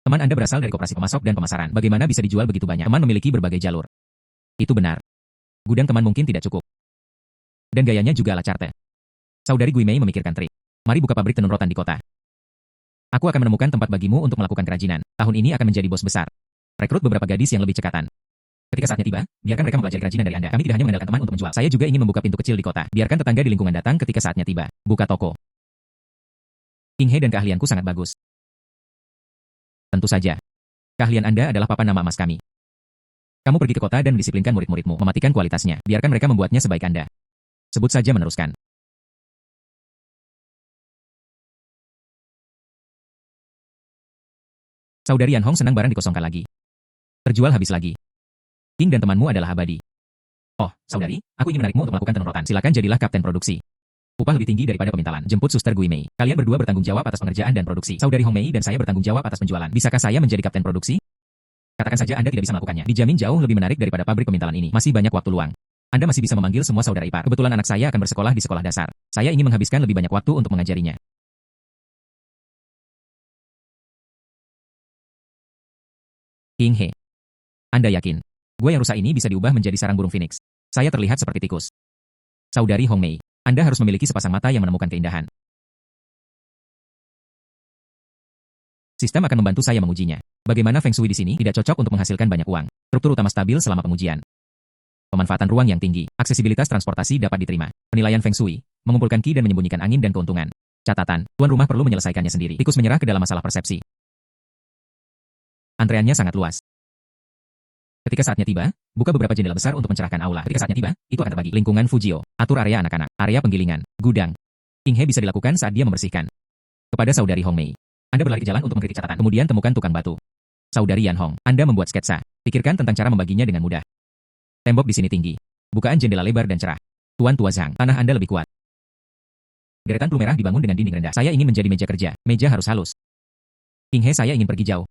Teman Anda berasal dari koperasi pemasok dan pemasaran. Bagaimana bisa dijual begitu banyak? Teman memiliki berbagai jalur. Itu benar. Gudang teman mungkin tidak cukup. Dan gayanya juga ala carte. Saudari Gui Mei memikirkan trik. Mari buka pabrik tenun rotan di kota. Aku akan menemukan tempat bagimu untuk melakukan kerajinan. Tahun ini akan menjadi bos besar. Rekrut beberapa gadis yang lebih cekatan. Ketika saatnya tiba, biarkan mereka mempelajari kerajinan dari Anda. Kami tidak hanya mengandalkan teman untuk menjual. Saya juga ingin membuka pintu kecil di kota. Biarkan tetangga di lingkungan datang ketika saatnya tiba. Buka toko. King He dan keahlianku sangat bagus. Tentu saja. Keahlian Anda adalah papan nama emas kami. Kamu pergi ke kota dan disiplinkan murid-muridmu. Mematikan kualitasnya. Biarkan mereka membuatnya sebaik Anda. Sebut saja meneruskan. Saudari Yan Hong senang barang dikosongkan lagi. Terjual habis lagi. King dan temanmu adalah abadi. Oh, saudari, aku ingin menarikmu untuk melakukan tenun rotan. Silakan jadilah kapten produksi. Upah lebih tinggi daripada pemintalan. Jemput Suster Gui Mei. Kalian berdua bertanggung jawab atas pengerjaan dan produksi. Saudari Hong Mei dan saya bertanggung jawab atas penjualan. Bisakah saya menjadi kapten produksi? Katakan saja Anda tidak bisa melakukannya. Dijamin jauh lebih menarik daripada pabrik pemintalan ini. Masih banyak waktu luang. Anda masih bisa memanggil semua saudara ipar. Kebetulan anak saya akan bersekolah di sekolah dasar. Saya ingin menghabiskan lebih banyak waktu untuk mengajarinya. King He. Anda yakin? Gue yang rusak ini bisa diubah menjadi sarang burung phoenix. Saya terlihat seperti tikus. Saudari Hong Mei, Anda harus memiliki sepasang mata yang menemukan keindahan. Sistem akan membantu saya mengujinya. Bagaimana Feng Shui di sini tidak cocok untuk menghasilkan banyak uang. Struktur utama stabil selama pengujian. Pemanfaatan ruang yang tinggi. Aksesibilitas transportasi dapat diterima. Penilaian Feng Shui. Mengumpulkan ki dan menyembunyikan angin dan keuntungan. Catatan, tuan rumah perlu menyelesaikannya sendiri. Tikus menyerah ke dalam masalah persepsi. Antreannya sangat luas. Ketika saatnya tiba, buka beberapa jendela besar untuk mencerahkan aula. Ketika saatnya tiba, itu akan terbagi. Lingkungan Fujio. Atur area anak-anak. Area penggilingan. Gudang. King He bisa dilakukan saat dia membersihkan. Kepada saudari Hong Mei. Anda berlari ke jalan untuk mengkritik catatan. Kemudian temukan tukang batu. Saudari Yan Hong. Anda membuat sketsa. Pikirkan tentang cara membaginya dengan mudah. Tembok di sini tinggi. Bukaan jendela lebar dan cerah. Tuan Tua Zhang. Tanah Anda lebih kuat. Deretan peluru merah dibangun dengan dinding rendah. Saya ingin menjadi meja kerja. Meja harus halus. King He, saya ingin pergi jauh.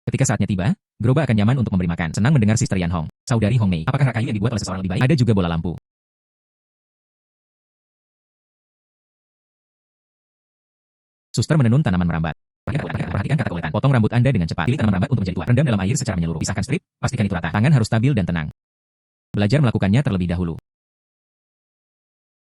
Ketika saatnya tiba, gerobak akan nyaman untuk memberi makan. Senang mendengar Sister Yan Hong. Saudari Hong Mei, apakah rak kayu yang dibuat oleh seseorang lebih baik? Ada juga bola lampu. Suster menenun tanaman merambat. Perhatikan kata kuletan. Potong rambut Anda dengan cepat. Pilih tanaman merambat untuk menjadi kuat. Rendam dalam air secara menyeluruh. Pisahkan strip, pastikan itu rata. Tangan harus stabil dan tenang. Belajar melakukannya terlebih dahulu.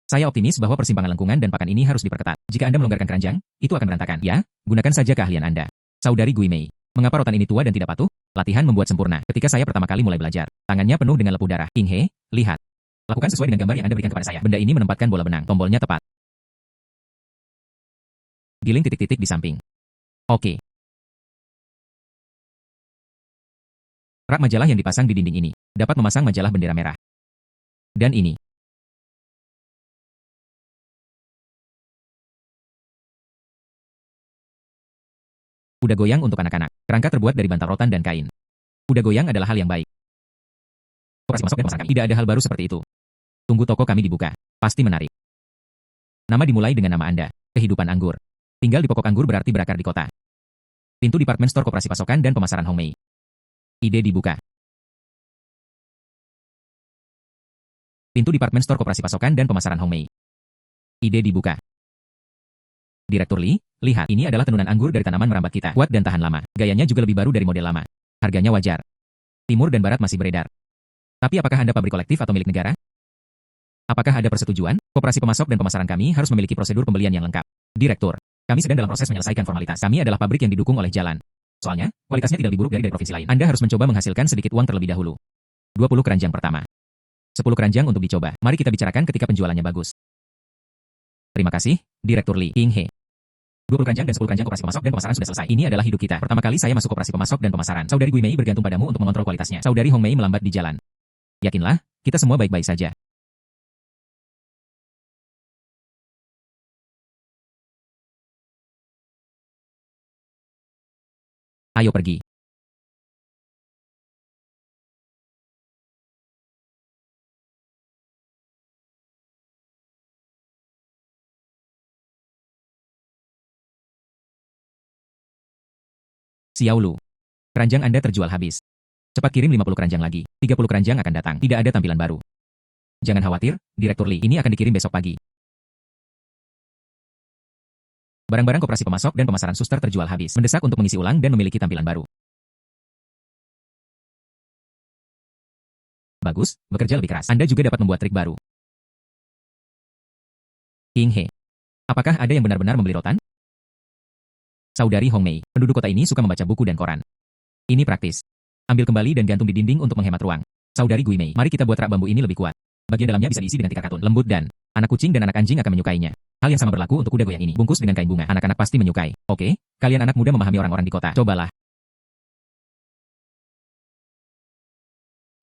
Saya optimis bahwa persimpangan lengkungan dan pakan ini harus diperketat. Jika Anda melonggarkan keranjang, itu akan berantakan. Ya, gunakan saja keahlian Anda. Saudari Gui Mei. Mengapa rotan ini tua dan tidak patuh? Latihan membuat sempurna. Ketika saya pertama kali mulai belajar, tangannya penuh dengan lepuh darah. King He, lihat. Lakukan sesuai dengan gambar yang Anda berikan kepada saya. Benda ini menempatkan bola benang. Tombolnya tepat. Giling titik-titik di samping. Oke. Rak majalah yang dipasang di dinding ini dapat memasang majalah bendera merah. Dan ini. Kuda goyang untuk anak-anak. Kerangka terbuat dari bantal rotan dan kain. Kuda goyang adalah hal yang baik. Koperasi masuk dan pemasaran kami. Tidak ada hal baru seperti itu. Tunggu toko kami dibuka. Pasti menarik. Nama dimulai dengan nama Anda. Kehidupan anggur. Tinggal di pokok anggur berarti berakar di kota. Pintu departemen store koperasi pasokan dan pemasaran Hong Mei. Ide dibuka. Pintu departemen store koperasi pasokan dan pemasaran Hong Mei. Ide dibuka. Direktur Li, lihat, ini adalah tenunan anggur dari tanaman merambat kita. Kuat dan tahan lama. Gayanya juga lebih baru dari model lama. Harganya wajar. Timur dan Barat masih beredar. Tapi apakah Anda pabrik kolektif atau milik negara? Apakah ada persetujuan? Koperasi pemasok dan pemasaran kami harus memiliki prosedur pembelian yang lengkap. Direktur, kami sedang dalam proses menyelesaikan formalitas. Kami adalah pabrik yang didukung oleh jalan. Soalnya, kualitasnya tidak lebih buruk dari provinsi lain. Anda harus mencoba menghasilkan sedikit uang terlebih dahulu. 20 keranjang pertama. 10 keranjang untuk dicoba. Mari kita bicarakan ketika penjualannya bagus. Terima kasih, Direktur Li. King He. 20 keranjang dan 10 keranjang koperasi pemasok dan pemasaran sudah selesai. Ini adalah hidup kita. Pertama kali saya masuk koperasi pemasok dan pemasaran. Saudari Gui Mei bergantung padamu untuk mengontrol kualitasnya. Saudari Hong Mei melambat di jalan. Yakinlah, kita semua baik-baik saja. Ayo pergi. Xiao Lu. Keranjang Anda terjual habis. Cepat kirim 50 keranjang lagi. 30 keranjang akan datang. Tidak ada tampilan baru. Jangan khawatir, Direktur Lee. Ini akan dikirim besok pagi. Barang-barang koperasi pemasok dan pemasaran suster terjual habis. Mendesak untuk mengisi ulang dan memiliki tampilan baru. Bagus, bekerja lebih keras. Anda juga dapat membuat trik baru. King He. Apakah ada yang benar-benar membeli rotan? Saudari Hong Mei, penduduk kota ini suka membaca buku dan koran. Ini praktis. Ambil kembali dan gantung di dinding untuk menghemat ruang. Saudari Gui Mei, mari kita buat rak bambu ini lebih kuat. Bagian dalamnya bisa diisi dengan tikar katun, lembut dan anak kucing dan anak anjing akan menyukainya. Hal yang sama berlaku untuk kuda goyang ini. Bungkus dengan kain bunga. Anak-anak pasti menyukai. Oke, kalian anak muda memahami orang-orang di kota. Cobalah.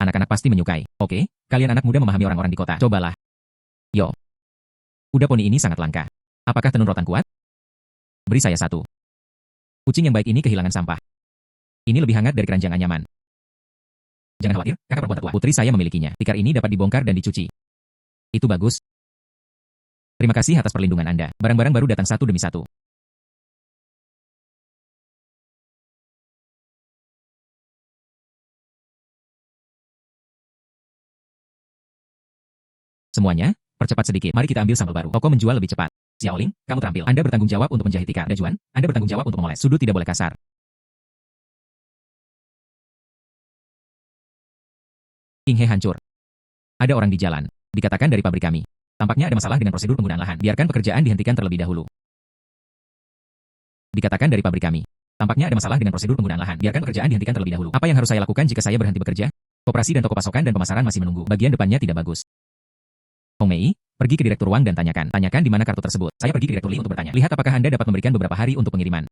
Anak-anak pasti menyukai. Oke, kalian anak muda memahami orang-orang di kota. Cobalah. Yo. Kuda poni ini sangat langka. Apakah tenun rotan kuat? Beri saya satu. Kucing yang baik ini kehilangan sampah. Ini lebih hangat dari keranjang anyaman. Jangan khawatir, kakak perempuan tertua. Putri saya memilikinya. Tikar ini dapat dibongkar dan dicuci. Itu bagus. Terima kasih atas perlindungan Anda. Barang-barang baru datang satu demi satu. Semuanya, percepat sedikit. Mari kita ambil sampel baru. Toko menjual lebih cepat. Xiaoling, kamu terampil. Anda bertanggung jawab untuk menjahit tikar. Dajuan, Anda bertanggung jawab untuk memoles. Sudut tidak boleh kasar. King He hancur. Ada orang di jalan. Dikatakan dari pabrik kami. Tampaknya ada masalah dengan prosedur penggunaan lahan. Biarkan pekerjaan dihentikan terlebih dahulu. Dikatakan dari pabrik kami. Tampaknya ada masalah dengan prosedur penggunaan lahan. Biarkan pekerjaan dihentikan terlebih dahulu. Apa yang harus saya lakukan jika saya berhenti bekerja? Koperasi dan toko pasokan dan pemasaran masih menunggu. Bagian depannya tidak bagus. Hong Mei, pergi ke Direktur Wang dan tanyakan. Tanyakan di mana kartu tersebut. Saya pergi ke Direktur Li untuk bertanya. Lihat apakah Anda dapat memberikan beberapa hari untuk pengiriman.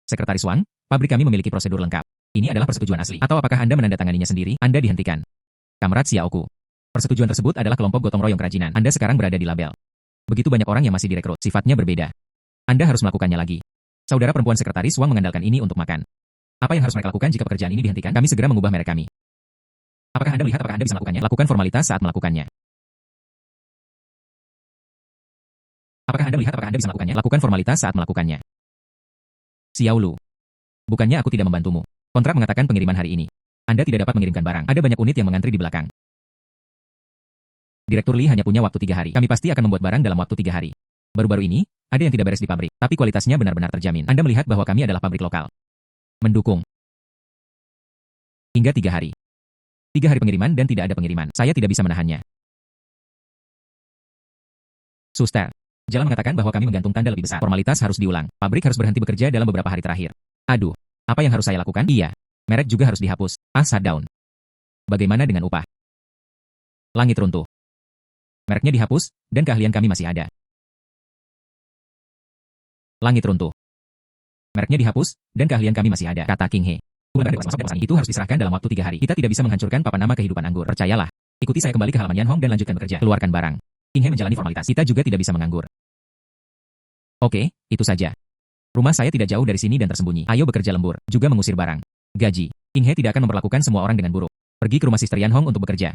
Sekretaris Wang, pabrik kami memiliki prosedur lengkap. Ini adalah persetujuan asli. Atau apakah Anda menandatanganinya sendiri? Anda dihentikan. Kamrat Xiaoku. Persetujuan tersebut adalah kelompok gotong royong kerajinan. Anda sekarang berada di label. Begitu banyak orang yang masih direkrut. Sifatnya berbeda. Anda harus melakukannya lagi. Saudara perempuan sekretaris Wang mengandalkan ini untuk makan. Apa yang harus mereka lakukan jika pekerjaan ini dihentikan? Kami segera mengubah merek kami. Apakah Anda melihat apakah Anda bisa melakukannya? Lakukan formalitas saat melakukannya. Apakah Anda melihat apakah Anda bisa melakukannya? Lakukan formalitas saat melakukannya. Xiao Lu. Bukannya aku tidak membantumu. Kontrak mengatakan pengiriman hari ini. Anda tidak dapat mengirimkan barang. Ada banyak unit yang mengantri di belakang. Direktur Lee hanya punya waktu 3 hari. Kami pasti akan membuat barang dalam waktu 3 hari. Baru-baru ini, ada yang tidak beres di pabrik, tapi kualitasnya benar-benar terjamin. Anda melihat bahwa kami adalah pabrik lokal. Mendukung. Hingga 3 hari. 3 hari pengiriman dan tidak ada pengiriman. Saya tidak bisa menahannya. Suster. Jalan mengatakan bahwa kami menggantung tanda lebih besar. Formalitas harus diulang. Pabrik harus berhenti bekerja dalam beberapa hari terakhir. Aduh. Apa yang harus saya lakukan? Iya. Merek juga harus dihapus. Shutdown. Bagaimana dengan upah? Langit runtuh. Mereknya dihapus, dan keahlian kami masih ada. Langit runtuh. Mereknya dihapus, dan keahlian kami masih ada, kata King He. Itu harus diserahkan dalam waktu 3 hari. Kita tidak bisa menghancurkan papan nama kehidupan anggur. Percayalah. Ikuti saya kembali ke halaman Yan Hong dan lanjutkan bekerja. Keluarkan barang. King He menjalani formalitas. Kita juga tidak bisa menganggur. Oke, itu saja. Rumah saya tidak jauh dari sini dan tersembunyi. Ayo bekerja lembur, juga mengusir barang. Gaji. King He tidak akan memperlakukan semua orang dengan buruk. Pergi ke rumah Sister Yan Hong untuk bekerja.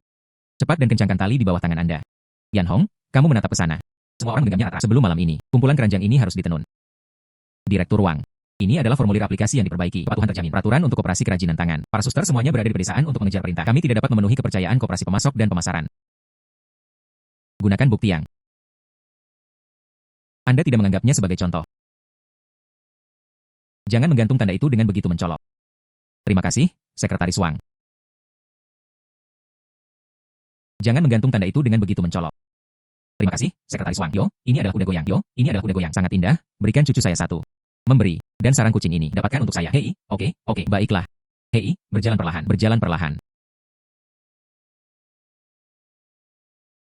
Cepat dan kencangkan tali di bawah tangan Anda. Yan Hong, kamu menatap ke sana. Semua orang menggenggam rata sebelum malam ini. Kumpulan keranjang ini harus ditenun. Direktur Wang. Ini adalah formulir aplikasi yang diperbaiki. Kepatuhan terjamin. Peraturan untuk koperasi kerajinan tangan. Para suster semuanya berada di pedesaan untuk mengejar perintah. Kami tidak dapat memenuhi kepercayaan koperasi pemasok dan pemasaran. Gunakan bukti yang Anda tidak menganggapnya sebagai contoh. Jangan menggantung tanda itu dengan begitu mencolok. Terima kasih, Sekretaris Wang. Jangan menggantung tanda itu dengan begitu mencolok. Terima kasih, Sekretaris Wang. Yo, ini adalah kuda goyang. Yo, ini adalah kuda goyang. Sangat indah. Berikan cucu saya satu. Memberi. Dan sarang kucing ini. Dapatkan untuk saya. Hei, oke, baiklah. Hei, berjalan perlahan. Berjalan perlahan.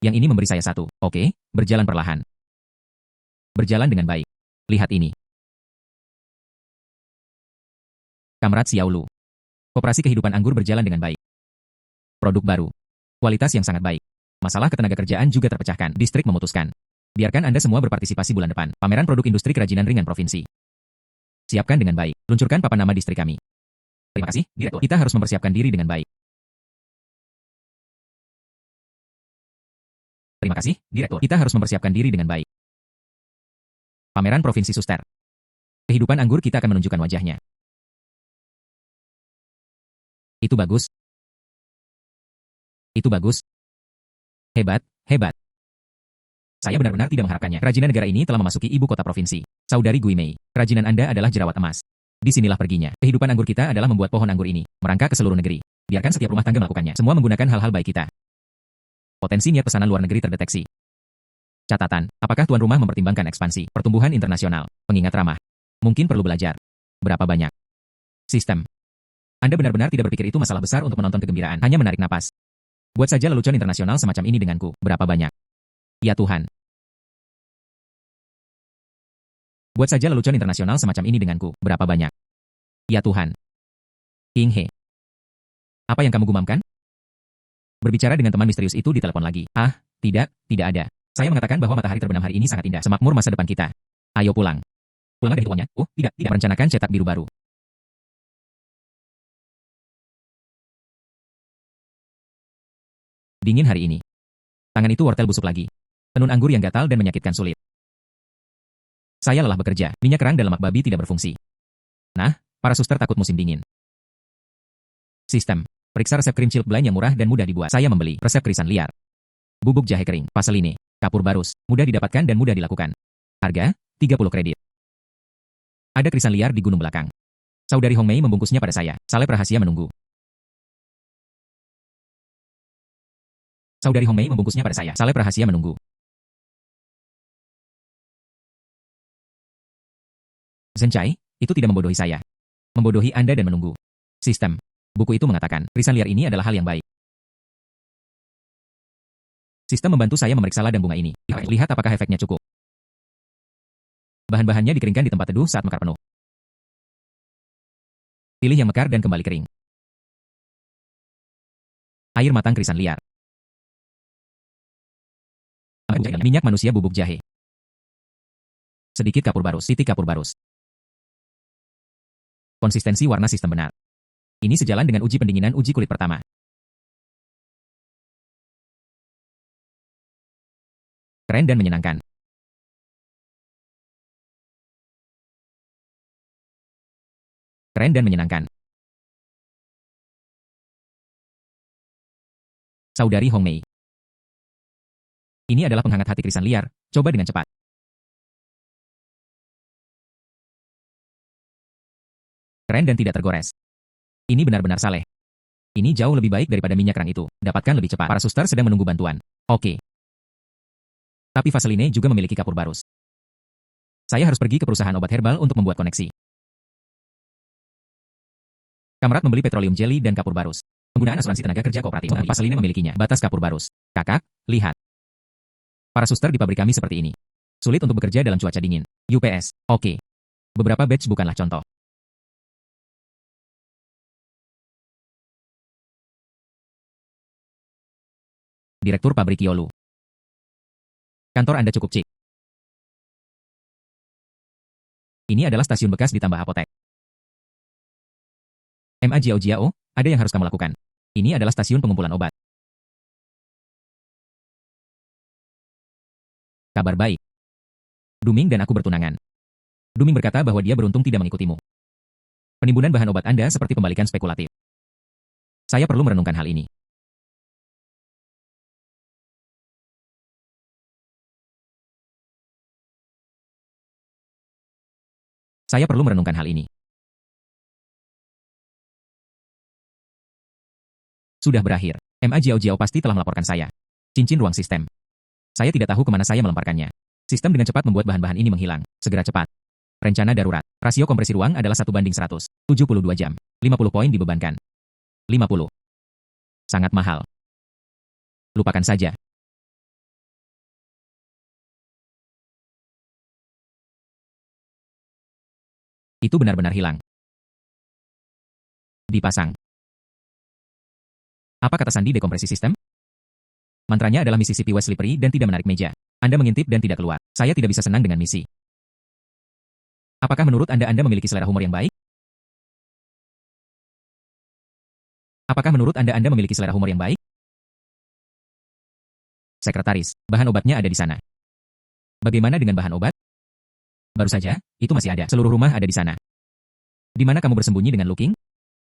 Yang ini memberi saya satu. Oke, berjalan perlahan. Berjalan dengan baik. Lihat ini. Kamrat Xiao Lu. Koperasi kehidupan anggur berjalan dengan baik. Produk baru. Kualitas yang sangat baik. Masalah ketenagakerjaan juga terpecahkan. Distrik memutuskan. Biarkan Anda semua berpartisipasi bulan depan. Pameran produk industri kerajinan ringan provinsi. Siapkan dengan baik. Luncurkan papan nama distrik kami. Terima kasih, Direktur. Kita harus mempersiapkan diri dengan baik. Terima kasih, Direktur. Kita harus mempersiapkan diri dengan baik. Pameran Provinsi Suster. Kehidupan anggur kita akan menunjukkan wajahnya. Itu bagus. Itu bagus. Hebat, hebat. Saya benar-benar tidak mengharapkannya. Kerajinan negara ini telah memasuki ibu kota provinsi. Saudari Gui Mei, kerajinan Anda adalah jerawat emas. Disinilah perginya. Kehidupan anggur kita adalah membuat pohon anggur ini merangkak ke seluruh negeri. Biarkan setiap rumah tangga melakukannya. Semua menggunakan hal-hal baik kita. Potensi niat pesanan luar negeri terdeteksi. Catatan, apakah tuan rumah mempertimbangkan ekspansi, pertumbuhan internasional, pengingat ramah? Mungkin perlu belajar. Berapa banyak? Sistem. Anda benar-benar tidak berpikir itu masalah besar untuk menonton kegembiraan, hanya menarik napas. Buat saja lelucon internasional semacam ini denganku. Berapa banyak? Ya Tuhan. Buat saja lelucon internasional semacam ini denganku. Berapa banyak? Ya Tuhan. King He. Apa yang kamu gumamkan? Berbicara dengan teman misterius itu di telepon lagi. Ah, tidak ada. Saya mengatakan bahwa matahari terbenam hari ini sangat indah, semakmur masa depan kita. Ayo pulang. Pulang dari tuannya? Oh, tidak. Merencanakan cetak biru baru. Dingin hari ini. Tangan itu wortel busuk lagi. Tenun anggur yang gatal dan menyakitkan sulit. Saya lelah bekerja. Minyak kerang dan lemak babi tidak berfungsi. Nah, para suster takut musim dingin. Sistem. Periksa resep krim chilled blind yang murah dan mudah dibuat. Saya membeli resep krisan liar. Bubuk jahe kering, vaseline, kapur barus, mudah didapatkan dan mudah dilakukan. Harga, 30 kredit. Ada krisan liar di gunung belakang. Saudari Hong Mei membungkusnya pada saya. Salep rahasia menunggu. Saudari Hong Mei membungkusnya pada saya. Salep rahasia menunggu. Zencai, itu tidak membodohi saya. Membodohi Anda dan menunggu. Sistem. Buku itu mengatakan, krisan liar ini adalah hal yang baik. Sistem membantu saya memeriksa ladang bunga ini. Lihat apakah efeknya cukup. Bahan-bahannya dikeringkan di tempat teduh saat mekar penuh. Pilih yang mekar dan kembali kering. Air matang krisan liar. Minyak manusia bubuk jahe. Sedikit kapur barus, titik kapur barus. Konsistensi warna sistem benar. Ini sejalan dengan uji pendinginan uji kulit pertama. Keren dan menyenangkan. Keren dan menyenangkan. Saudari Hong Mei. Ini adalah penghangat hati krisan liar. Coba dengan cepat. Keren dan tidak tergores. Ini benar-benar saleh. Ini jauh lebih baik daripada minyak kerang itu. Dapatkan lebih cepat. Para suster sedang menunggu bantuan. Oke. Tapi vaseline juga memiliki kapur barus. Saya harus pergi ke perusahaan obat herbal untuk membuat koneksi. Kamrat membeli petroleum jelly dan kapur barus. Penggunaan asuransi tenaga kerja kooperatif. Vaseline memilikinya. Batas kapur barus. Kakak, lihat. Para suster di pabrik kami seperti ini. Sulit untuk bekerja dalam cuaca dingin. UPS. Oke. Beberapa batch bukanlah contoh. Direktur pabrik Yolu. Kantor Anda cukup cik. Ini adalah stasiun bekas ditambah apotek. Ma Jiao Jiao, ada yang harus kamu lakukan. Ini adalah stasiun pengumpulan obat. Kabar baik. Duming dan aku bertunangan. Duming berkata bahwa dia beruntung tidak mengikutimu. Penimbunan bahan obat Anda seperti pembalikan spekulatif. Saya perlu merenungkan hal ini. Saya perlu merenungkan hal ini. Sudah berakhir. Ma Jiao Jiao pasti telah melaporkan saya. Cincin ruang sistem. Saya tidak tahu kemana saya melemparkannya. Sistem dengan cepat membuat bahan-bahan ini menghilang. Segera cepat. Rencana darurat. Rasio kompresi ruang adalah 1:100. 72 jam. 50 poin dibebankan. 50. Sangat mahal. Lupakan saja. Itu benar-benar hilang. Dipasang. Apa kata sandi dekompresi sistem? Mantranya adalah Mississippi West Slippery dan tidak menarik meja. Anda mengintip dan tidak keluar. Saya tidak bisa senang dengan misi. Apakah menurut Anda memiliki selera humor yang baik? Apakah menurut Anda memiliki selera humor yang baik? Sekretaris, bahan obatnya ada di sana. Bagaimana dengan bahan obat? Baru saja, itu masih ada. Seluruh rumah ada di sana. Di mana kamu bersembunyi dengan Looking?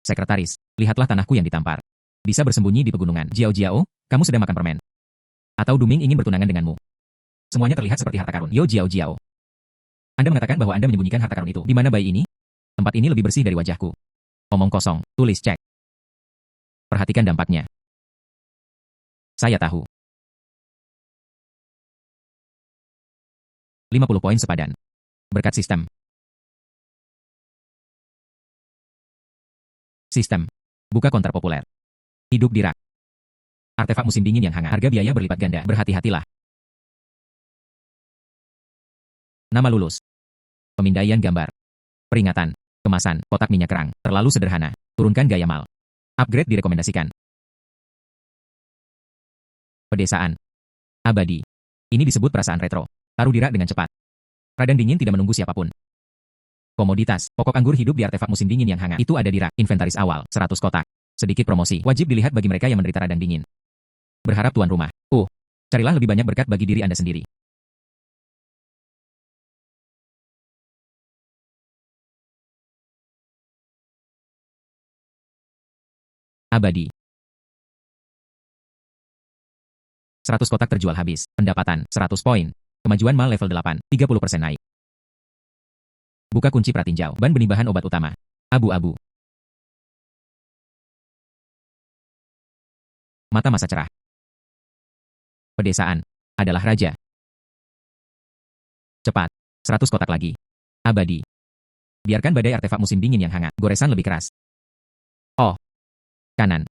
Sekretaris, lihatlah tanahku yang ditampar. Bisa bersembunyi di pegunungan. Jiao Jiao, kamu sedang makan permen. Atau Duming ingin bertunangan denganmu. Semuanya terlihat seperti harta karun. Yo Jiao Jiao. Anda mengatakan bahwa Anda menyembunyikan harta karun itu. Di mana bayi ini? Tempat ini lebih bersih dari wajahku. Omong kosong, tulis cek. Perhatikan dampaknya. Saya tahu. 50 poin sepadan. Berkat sistem. Sistem. Buka konter populer. Hidup di rak. Artefak musim dingin yang hangat. Harga biaya berlipat ganda. Berhati-hatilah. Nama lulus. Pemindaian gambar. Peringatan. Kemasan. Kotak minyak kerang. Terlalu sederhana. Turunkan gaya mal. Upgrade direkomendasikan. Pedesaan. Abadi. Ini disebut perasaan retro. Taruh di rak dengan cepat. Radang dingin tidak menunggu siapapun. Komoditas. Pokok anggur hidup di artefak musim dingin yang hangat. Itu ada di rak. Inventaris awal. 100 kotak. Sedikit promosi. Wajib dilihat bagi mereka yang menderita radang dingin. Berharap tuan rumah. Carilah lebih banyak berkat bagi diri Anda sendiri. Abadi. 100 kotak terjual habis. Pendapatan. 100 poin. Kemajuan mal level 8. 30% naik. Buka kunci pratinjau. Ban benih bahan obat utama. Abu-abu. Mata masa cerah. Pedesaan. Adalah raja. Cepat. 100 kotak lagi. Abadi. Biarkan badai artefak musim dingin yang hangat. Goresan lebih keras. Oh. Kanan.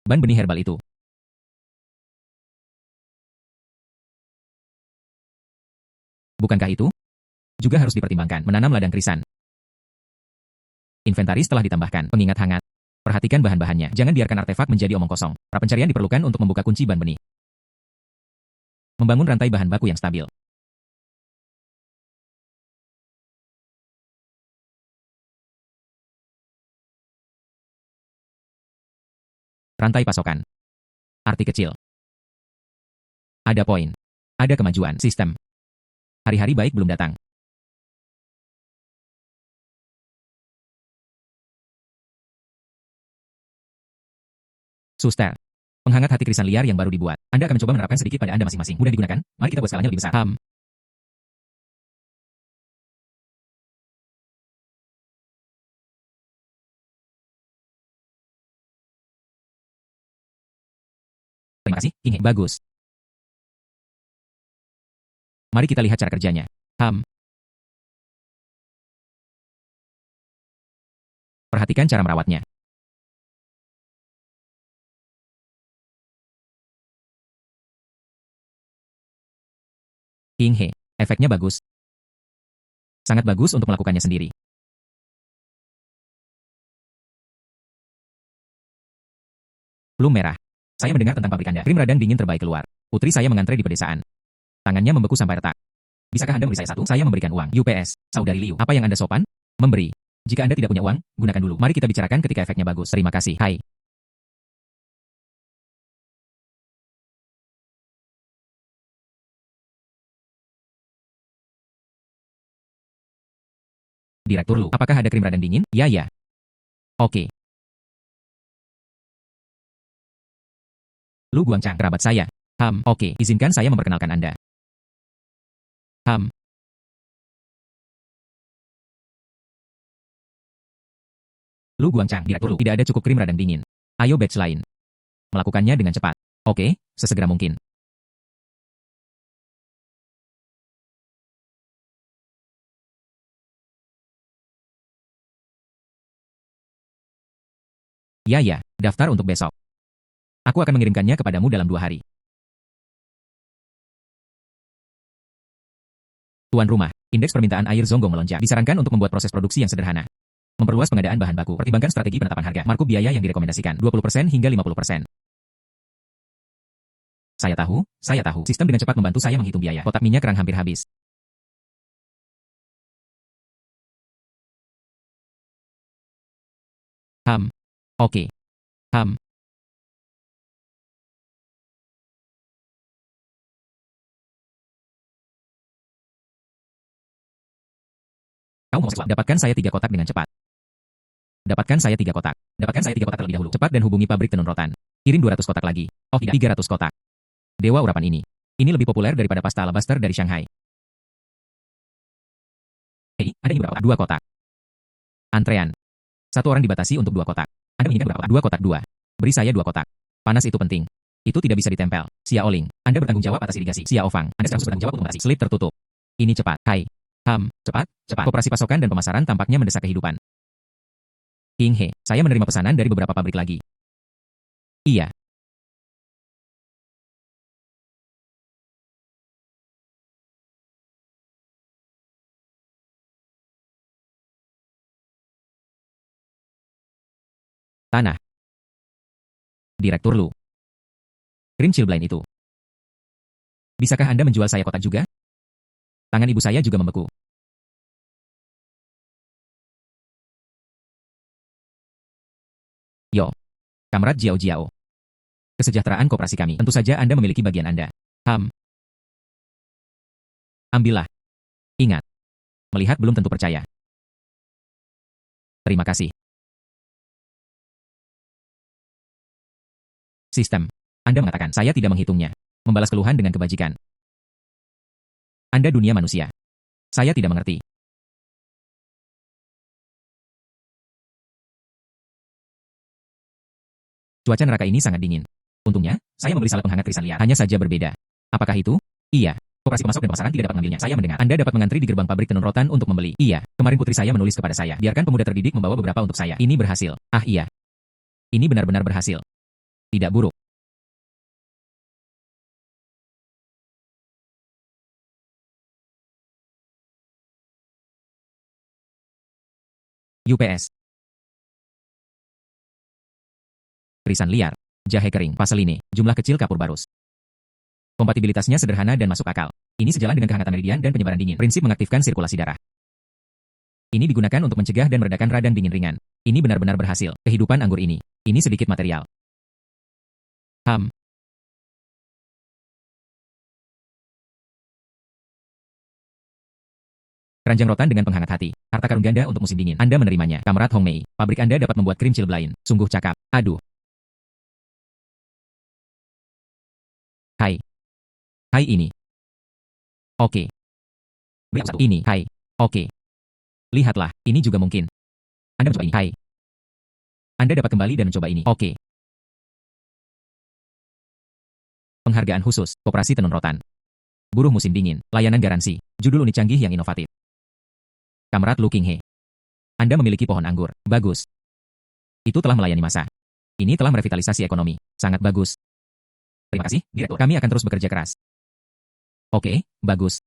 Ban benih herbal itu. Bukankah itu? Juga harus dipertimbangkan. Menanam ladang krisan. Inventaris telah ditambahkan. Pengingat hangat. Perhatikan bahan-bahannya. Jangan biarkan artefak menjadi omong kosong. Prapencarian diperlukan untuk membuka kunci ban benih. Membangun rantai bahan baku yang stabil. Rantai pasokan. Arti kecil. Ada poin. Ada kemajuan. Sistem. Hari-hari baik belum datang. Suster. Penghangat hati krisan liar yang baru dibuat. Anda akan mencoba menerapkan sedikit pada Anda masing-masing. Mudah digunakan? Mari kita buat skalanya lebih besar. Terima kasih, King He. Bagus. Mari kita lihat cara kerjanya. Perhatikan cara merawatnya. King He. Efeknya bagus. Sangat bagus untuk melakukannya sendiri. Plum merah. Saya mendengar tentang pabrik Anda. Krim radang dingin terbaik keluar. Putri saya mengantre di pedesaan. Tangannya membeku sampai retak. Bisakah Anda memberi saya satu? Saya memberikan uang. UPS. Saudari Liu. Apa yang Anda sopan? Memberi. Jika Anda tidak punya uang, gunakan dulu. Mari kita bicarakan ketika efeknya bagus. Terima kasih. Hai. Direktur Lu. Apakah ada krim radang dingin? Ya. Oke. Lu Guangchang, kerabat saya. Oke. Izinkan saya memperkenalkan Anda. Lu Guangchang, Direktur Lu. Tidak ada cukup krim radang dingin. Ayo batch lain. Melakukannya dengan cepat. Oke, sesegera mungkin. Ya. Daftar untuk besok. Aku akan mengirimkannya kepadamu dalam 2 hari. Tuan rumah, indeks permintaan air Zonggong melonjak. Disarankan untuk membuat proses produksi yang sederhana. Memperluas pengadaan bahan baku. Pertimbangkan strategi penetapan harga. Markup biaya yang direkomendasikan. 20% hingga 50%. Saya tahu. Sistem dengan cepat membantu saya menghitung biaya. Kotak minyak kerang hampir habis. Oke. Kau mau sesuatu? Dapatkan saya 3 kotak dengan cepat. Dapatkan saya 3 kotak. Dapatkan saya 3 kotak terlebih dahulu. Cepat dan hubungi pabrik tenun rotan. Kirim 200 kotak lagi. Oh tidak, 300 kotak. Dewa urapan ini. Ini lebih populer daripada pasta alabaster dari Shanghai. Hei, ada ini berapa? 2 kotak. Antrean. 1 orang dibatasi untuk 2 kotak. Anda menginginkan berapa? 2 kotak 2. Beri saya 2 kotak. Panas itu penting. Itu tidak bisa ditempel. Xia Oling, Anda bertanggung jawab atas irigasi. Xia Ofang, Anda sekarang bertanggung jawab untuk mengatasi. Slip tertutup. Ini cepat. Hai. Cepat, cepat. Koperasi pasokan dan pemasaran tampaknya mendesak kehidupan. King He, saya menerima pesanan dari beberapa pabrik lagi. Iya. Tanah. Direktur Lu. Krim Chilblain itu. Bisakah Anda menjual saya kotak juga? Tangan ibu saya juga membeku. Yo. Kamrat Jiao Jiao. Kesejahteraan koperasi kami. Tentu saja Anda memiliki bagian Anda. Ambillah. Ingat. Melihat belum tentu percaya. Terima kasih. Sistem. Anda mengatakan saya tidak menghitungnya. Membalas keluhan dengan kebajikan. Anda dunia manusia. Saya tidak mengerti. Cuaca neraka ini sangat dingin. Untungnya, saya membeli salep penghangat krisan liar. Hanya saja berbeda. Apakah itu? Iya. Koperasi pemasok dan pemasaran tidak dapat mengambilnya. Saya mendengar. Anda dapat mengantri di gerbang pabrik tenun rotan untuk membeli. Iya. Kemarin putri saya menulis kepada saya. Biarkan pemuda terdidik membawa beberapa untuk saya. Ini berhasil. Ah iya. Ini benar-benar berhasil. Tidak buruk. UPS. Krisan liar. Jahe kering. Paseline. Jumlah kecil kapur barus. Kompatibilitasnya sederhana dan masuk akal. Ini sejalan dengan kehangatan meridian dan penyebaran dingin. Prinsip mengaktifkan sirkulasi darah. Ini digunakan untuk mencegah dan meredakan radang dingin ringan. Ini benar-benar berhasil. Kehidupan anggur ini. Ini sedikit material. Keranjang rotan dengan penghangat hati. Harta karun ganda untuk musim dingin. Anda menerimanya. Kamrat Hong Mei. Pabrik Anda dapat membuat krim Chilblain. Sungguh cakap. Aduh. Hai. Hai ini. Oke. Beri satu. Ini. Hai. Oke. Lihatlah. Ini juga mungkin. Anda mencoba ini. Hai. Anda dapat kembali dan mencoba ini. Oke. Penghargaan khusus. Koperasi tenun rotan. Buruh musim dingin. Layanan garansi. Judul unit canggih yang inovatif. Kamrat Lu King He. Anda memiliki pohon anggur. Bagus. Itu telah melayani masa. Ini telah merevitalisasi ekonomi. Sangat bagus. Terima kasih, Direktur. Kami akan terus bekerja keras. Oke, bagus.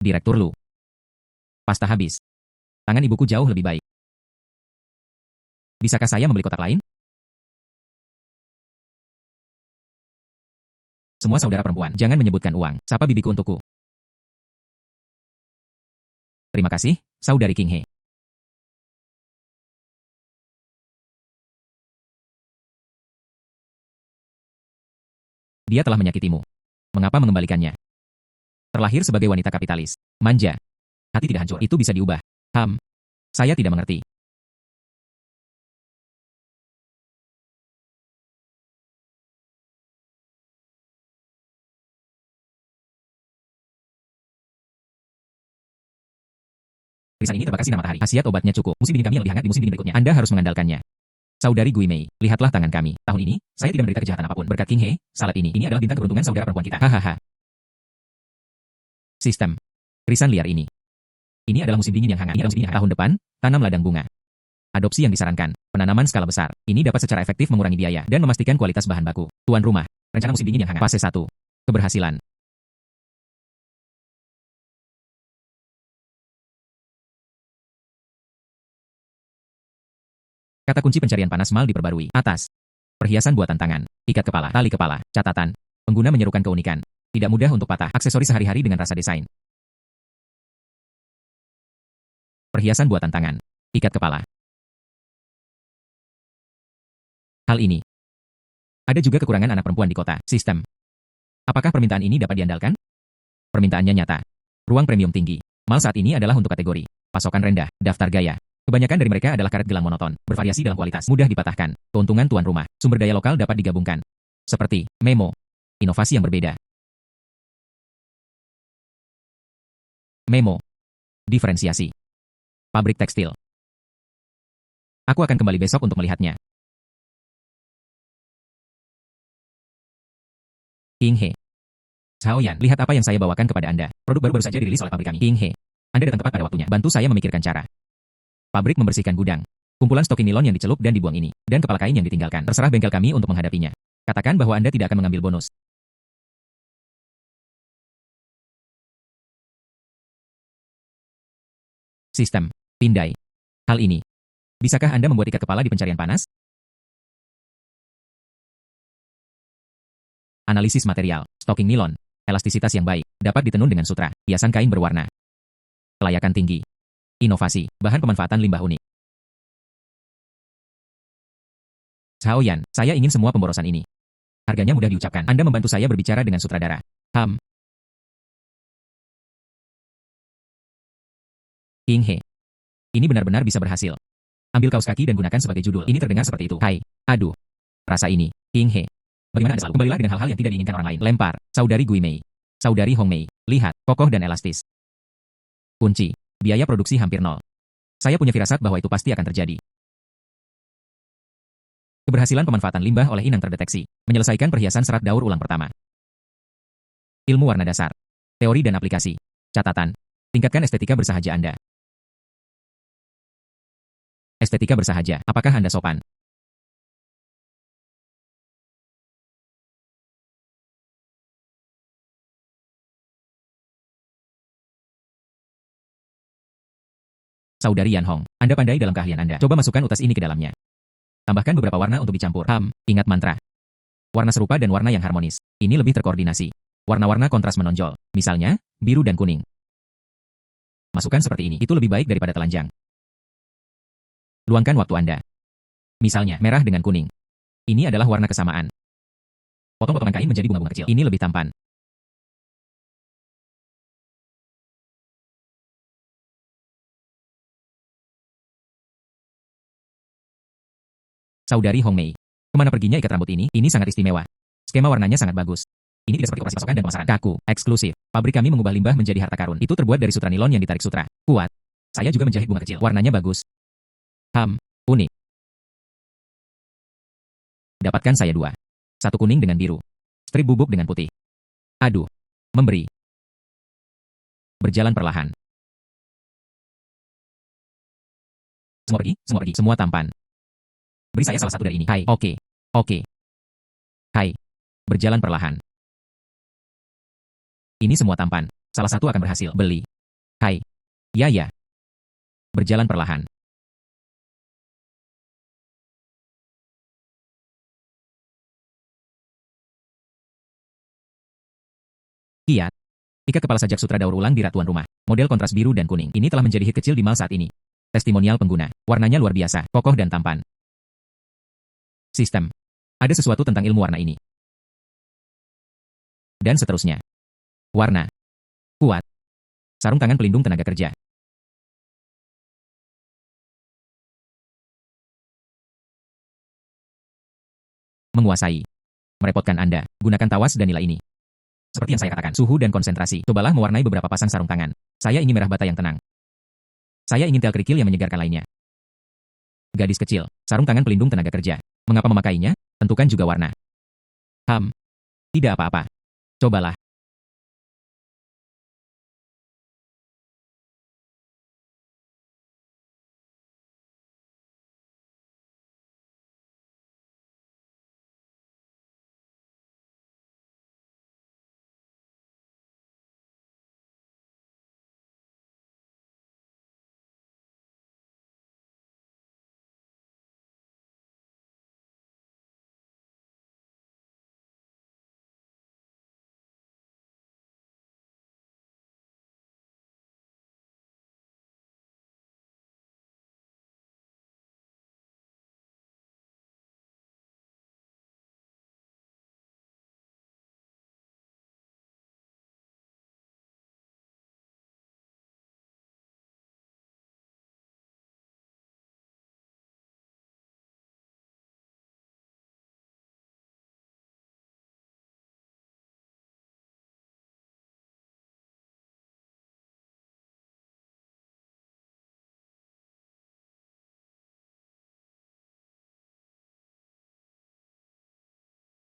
Direktur Lu. Pasta habis. Tangan ibuku jauh lebih baik. Bisakah saya membeli kotak lain? Semua saudara perempuan, jangan menyebutkan uang. Sapa bibiku untukku. Terima kasih, saudari King He. Dia telah menyakitimu. Mengapa mengembalikannya? Terlahir sebagai wanita kapitalis. Manja. Hati tidak hancur. Itu bisa diubah. Saya tidak mengerti. Risan ini terbakar sinar matahari. Khasiat obatnya cukup. Musim dingin kami yang lebih hangat di musim dingin berikutnya. Anda harus mengandalkannya. Saudari Gui Mei, lihatlah tangan kami. Tahun ini, saya tidak menderita kejahatan apapun. Berkat King He, salep ini adalah bintang keberuntungan saudara perempuan kita. Hahaha. Sistem. Krisan liar ini. Ini adalah musim dingin yang hangat. Ini adalah musim dingin yang hangat. Tahun depan, tanam ladang bunga. Adopsi yang disarankan. Penanaman skala besar. Ini dapat secara efektif mengurangi biaya dan memastikan kualitas bahan baku. Tuan rumah. Rencana musim dingin yang hangat. Fase 1. Keberhasilan. Kata kunci pencarian panas mal diperbarui. Atas. Perhiasan buatan tangan. Ikat kepala. Tali kepala. Catatan. Pengguna menyerukan keunikan. Tidak mudah untuk patah. Aksesoris sehari-hari dengan rasa desain. Perhiasan buatan tangan. Ikat kepala. Hal ini Ada juga kekurangan anak perempuan di kota. Sistem. Apakah permintaan ini dapat diandalkan? Permintaannya nyata. Ruang premium tinggi. Mal saat ini adalah untuk kategori pasokan rendah, daftar gaya. Kebanyakan dari mereka adalah karet gelang monoton, bervariasi dalam kualitas, mudah dipatahkan. Keuntungan tuan rumah, sumber daya lokal dapat digabungkan. Seperti Memo. Inovasi yang berbeda. Memo. Diferensiasi. Pabrik tekstil. Aku akan kembali besok untuk melihatnya. King He. Cao Yan, lihat apa yang saya bawakan kepada Anda. Produk baru saja dirilis oleh pabrik kami. King He. Anda datang tepat pada waktunya. Bantu saya memikirkan cara. Pabrik membersihkan gudang. Kumpulan stok nilon yang dicelup dan dibuang ini. Dan kepala kain yang ditinggalkan. Terserah bengkel kami untuk menghadapinya. Katakan bahwa Anda tidak akan mengambil bonus. Sistem. Pindai. Hal ini. Bisakah Anda membuat ikat kepala di pencarian panas? Analisis material. Stocking nilon. Elastisitas yang baik. Dapat ditenun dengan sutra. Hiasan kain berwarna. Kelayakan tinggi. Inovasi. Bahan pemanfaatan limbah unik. Cao Yan, saya ingin semua pemborosan ini. Harganya mudah diucapkan. Anda membantu saya berbicara dengan sutradara. King He. Ini benar-benar bisa berhasil. Ambil kaos kaki dan gunakan sebagai judul. Ini terdengar seperti itu. Hai. Aduh. Rasa ini. King He. Bagaimana Anda selalu? Kembalilah dengan hal-hal yang tidak diinginkan orang lain. Lempar. Saudari Gui Mei. Saudari Hong Mei. Lihat. Kokoh dan elastis. Kunci. Biaya produksi hampir nol. Saya punya firasat bahwa itu pasti akan terjadi. Keberhasilan pemanfaatan limbah oleh inang terdeteksi. Menyelesaikan perhiasan serat daur ulang pertama. Ilmu warna dasar. Teori dan aplikasi. Catatan. Tingkatkan estetika bersahaja Anda. Estetika bersahaja. Apakah Anda sopan? Saudari Yan Hong, Anda pandai dalam keahlian Anda. Coba masukkan utas ini ke dalamnya. Tambahkan beberapa warna untuk dicampur. Ingat mantra. Warna serupa dan warna yang harmonis. Ini lebih terkoordinasi. Warna-warna kontras menonjol. Misalnya, biru dan kuning. Masukkan seperti ini. Itu lebih baik daripada telanjang. Luangkan waktu Anda. Misalnya, merah dengan kuning. Ini adalah warna kesamaan. Potong potongan kain menjadi bunga-bunga kecil. Ini lebih tampan. Saudari Hong Mei. Kemana perginya ikat rambut ini? Ini sangat istimewa. Skema warnanya sangat bagus. Ini tidak seperti operasi pasokan dan pemasaran. Kaku, eksklusif. Pabrik kami mengubah limbah menjadi harta karun. Itu terbuat dari sutra nilon yang ditarik sutra. Kuat. Saya juga menjahit bunga kecil. Warnanya bagus. Unik. Dapatkan saya dua. Satu kuning dengan biru. Strip bubuk dengan putih. Aduh. Memberi. Berjalan perlahan. Semua pergi, semua tampan. Beri saya salah satu dari ini. Hai, oke. Hai. Berjalan perlahan. Ini semua tampan. Salah satu akan berhasil. Beli. Hai. Ya. Berjalan perlahan. Kiat. Ikat kepala sajak sutra daur ulang di rak tuan rumah. Model kontras biru dan kuning. Ini telah menjadi hit kecil di mal saat ini. Testimonial pengguna. Warnanya luar biasa, kokoh dan tampan. Sistem. Ada sesuatu tentang ilmu warna ini. Dan seterusnya. Warna. Kuat. Sarung tangan pelindung tenaga kerja. Menguasai. Merepotkan Anda. Gunakan tawas dan nilai ini. Seperti yang saya katakan, suhu dan konsentrasi. Cobalah mewarnai beberapa pasang sarung tangan. Saya ingin merah bata yang tenang. Saya ingin tel kerikil yang menyegarkan lainnya. Gadis kecil. Sarung tangan pelindung tenaga kerja. Mengapa memakainya? Tentukan juga warna. Tidak apa-apa. Cobalah.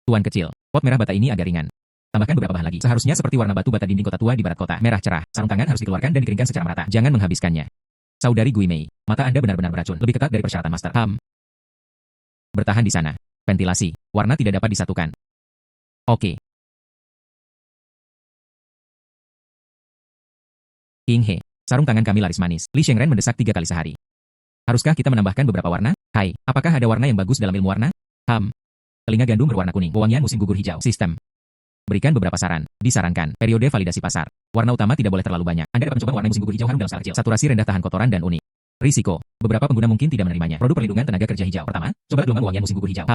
Tuan kecil, pot merah bata ini agak ringan. Tambahkan beberapa bahan lagi. Seharusnya seperti warna batu bata dinding kota tua di barat kota. Merah cerah. Sarung tangan harus dikeluarkan dan dikeringkan secara merata. Jangan menghabiskannya. Saudari Gui Mei, mata Anda benar-benar beracun. Lebih ketat dari persyaratan master. Bertahan di sana. Ventilasi. Warna tidak dapat disatukan. Oke. King He. Sarung tangan kami laris manis. Li Shengren mendesak 3 kali sehari. Haruskah kita menambahkan beberapa warna? Hai, apakah ada warna yang bagus dalam ilmu warna? Telinga gandum berwarna kuning. Wewangian musim gugur hijau. Sistem. Berikan beberapa saran. Disarankan. Periode validasi pasar. Warna utama tidak boleh terlalu banyak. Anda dapat mencoba warna musim gugur hijau harum dalam skala kecil. Saturasi rendah tahan kotoran dan unik. Risiko. Beberapa pengguna mungkin tidak menerimanya. Produk perlindungan tenaga kerja hijau. Pertama, coba gelombang wewangian musim gugur hijau.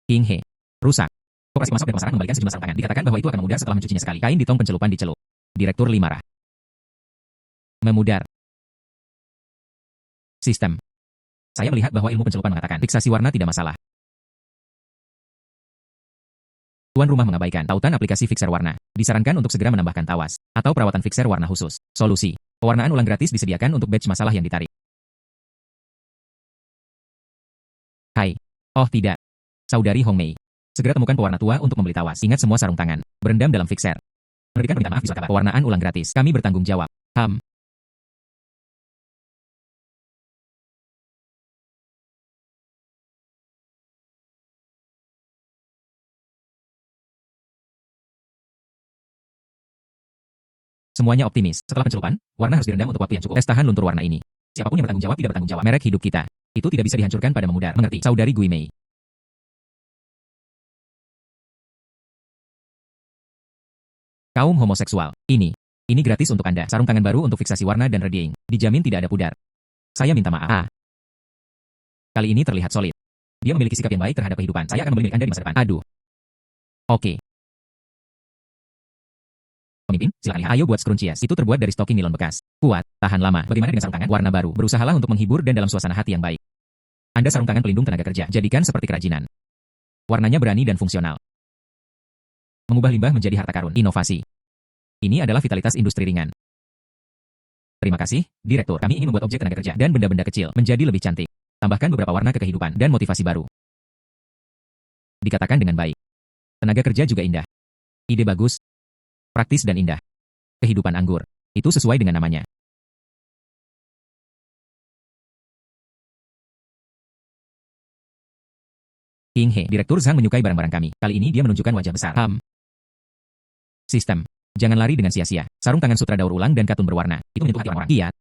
King He. Rusak. Operasi pemasok dan pemasaran mengembalikan sejumlah sarung tangan. Dikatakan bahwa itu akan memudar setelah mencucinya sekali. Kain di tong pencelupan dicelup. Direktur Li marah. Memudar. Sistem. Saya melihat bahwa ilmu pencelupan mengatakan fiksasi warna tidak masalah. Tuan rumah mengabaikan tautan aplikasi fixer warna. Disarankan untuk segera menambahkan tawas atau perawatan fixer warna khusus. Solusi. Pewarnaan ulang gratis disediakan untuk batch masalah yang ditarik. Hai. Oh tidak. Saudari Hong Mei. Segera temukan pewarna tua untuk membeli tawas. Ingat semua sarung tangan. Berendam dalam fixer. Memberikan permintaan maaf di surat kabar. Pewarnaan ulang gratis. Kami bertanggung jawab. Semuanya optimis. Setelah pencelupan, warna harus direndam untuk waktu yang cukup. Tes tahan luntur warna ini. Siapapun yang bertanggung jawab tidak bertanggung jawab. Merek hidup kita. Itu tidak bisa dihancurkan pada memudar. Mengerti? Saudari Gui Mei. Kaum homoseksual. Ini gratis untuk Anda. Sarung tangan baru untuk fiksasi warna dan redying. Dijamin tidak ada pudar. Saya minta maaf. Kali ini terlihat solid. Dia memiliki sikap yang baik terhadap kehidupan. Saya akan membeli milik Anda di masa depan. Aduh. Oke. Pemimpin, silakan lihat. Ayo buat scrunchies. Itu terbuat dari stocking nilon bekas. Kuat, tahan lama. Bagaimana dengan sarung tangan warna baru? Berusahalah untuk menghibur dan dalam suasana hati yang baik. Anda sarung tangan pelindung tenaga kerja. Jadikan seperti kerajinan. Warnanya berani dan fungsional. Mengubah limbah menjadi harta karun. Inovasi. Ini adalah vitalitas industri ringan. Terima kasih, Direktur. Kami ingin membuat objek tenaga kerja dan benda-benda kecil menjadi lebih cantik. Tambahkan beberapa warna ke kehidupan dan motivasi baru. Dikatakan dengan baik. Tenaga kerja juga indah. Ide bagus. Praktis dan indah. Kehidupan anggur. Itu sesuai dengan namanya. King He, Direktur Zhang menyukai barang-barang kami. Kali ini dia menunjukkan wajah besar. Sistem. Jangan lari dengan sia-sia. Sarung tangan sutra daur ulang dan katun berwarna. Itu menyentuh hati orang-orang. Kiat.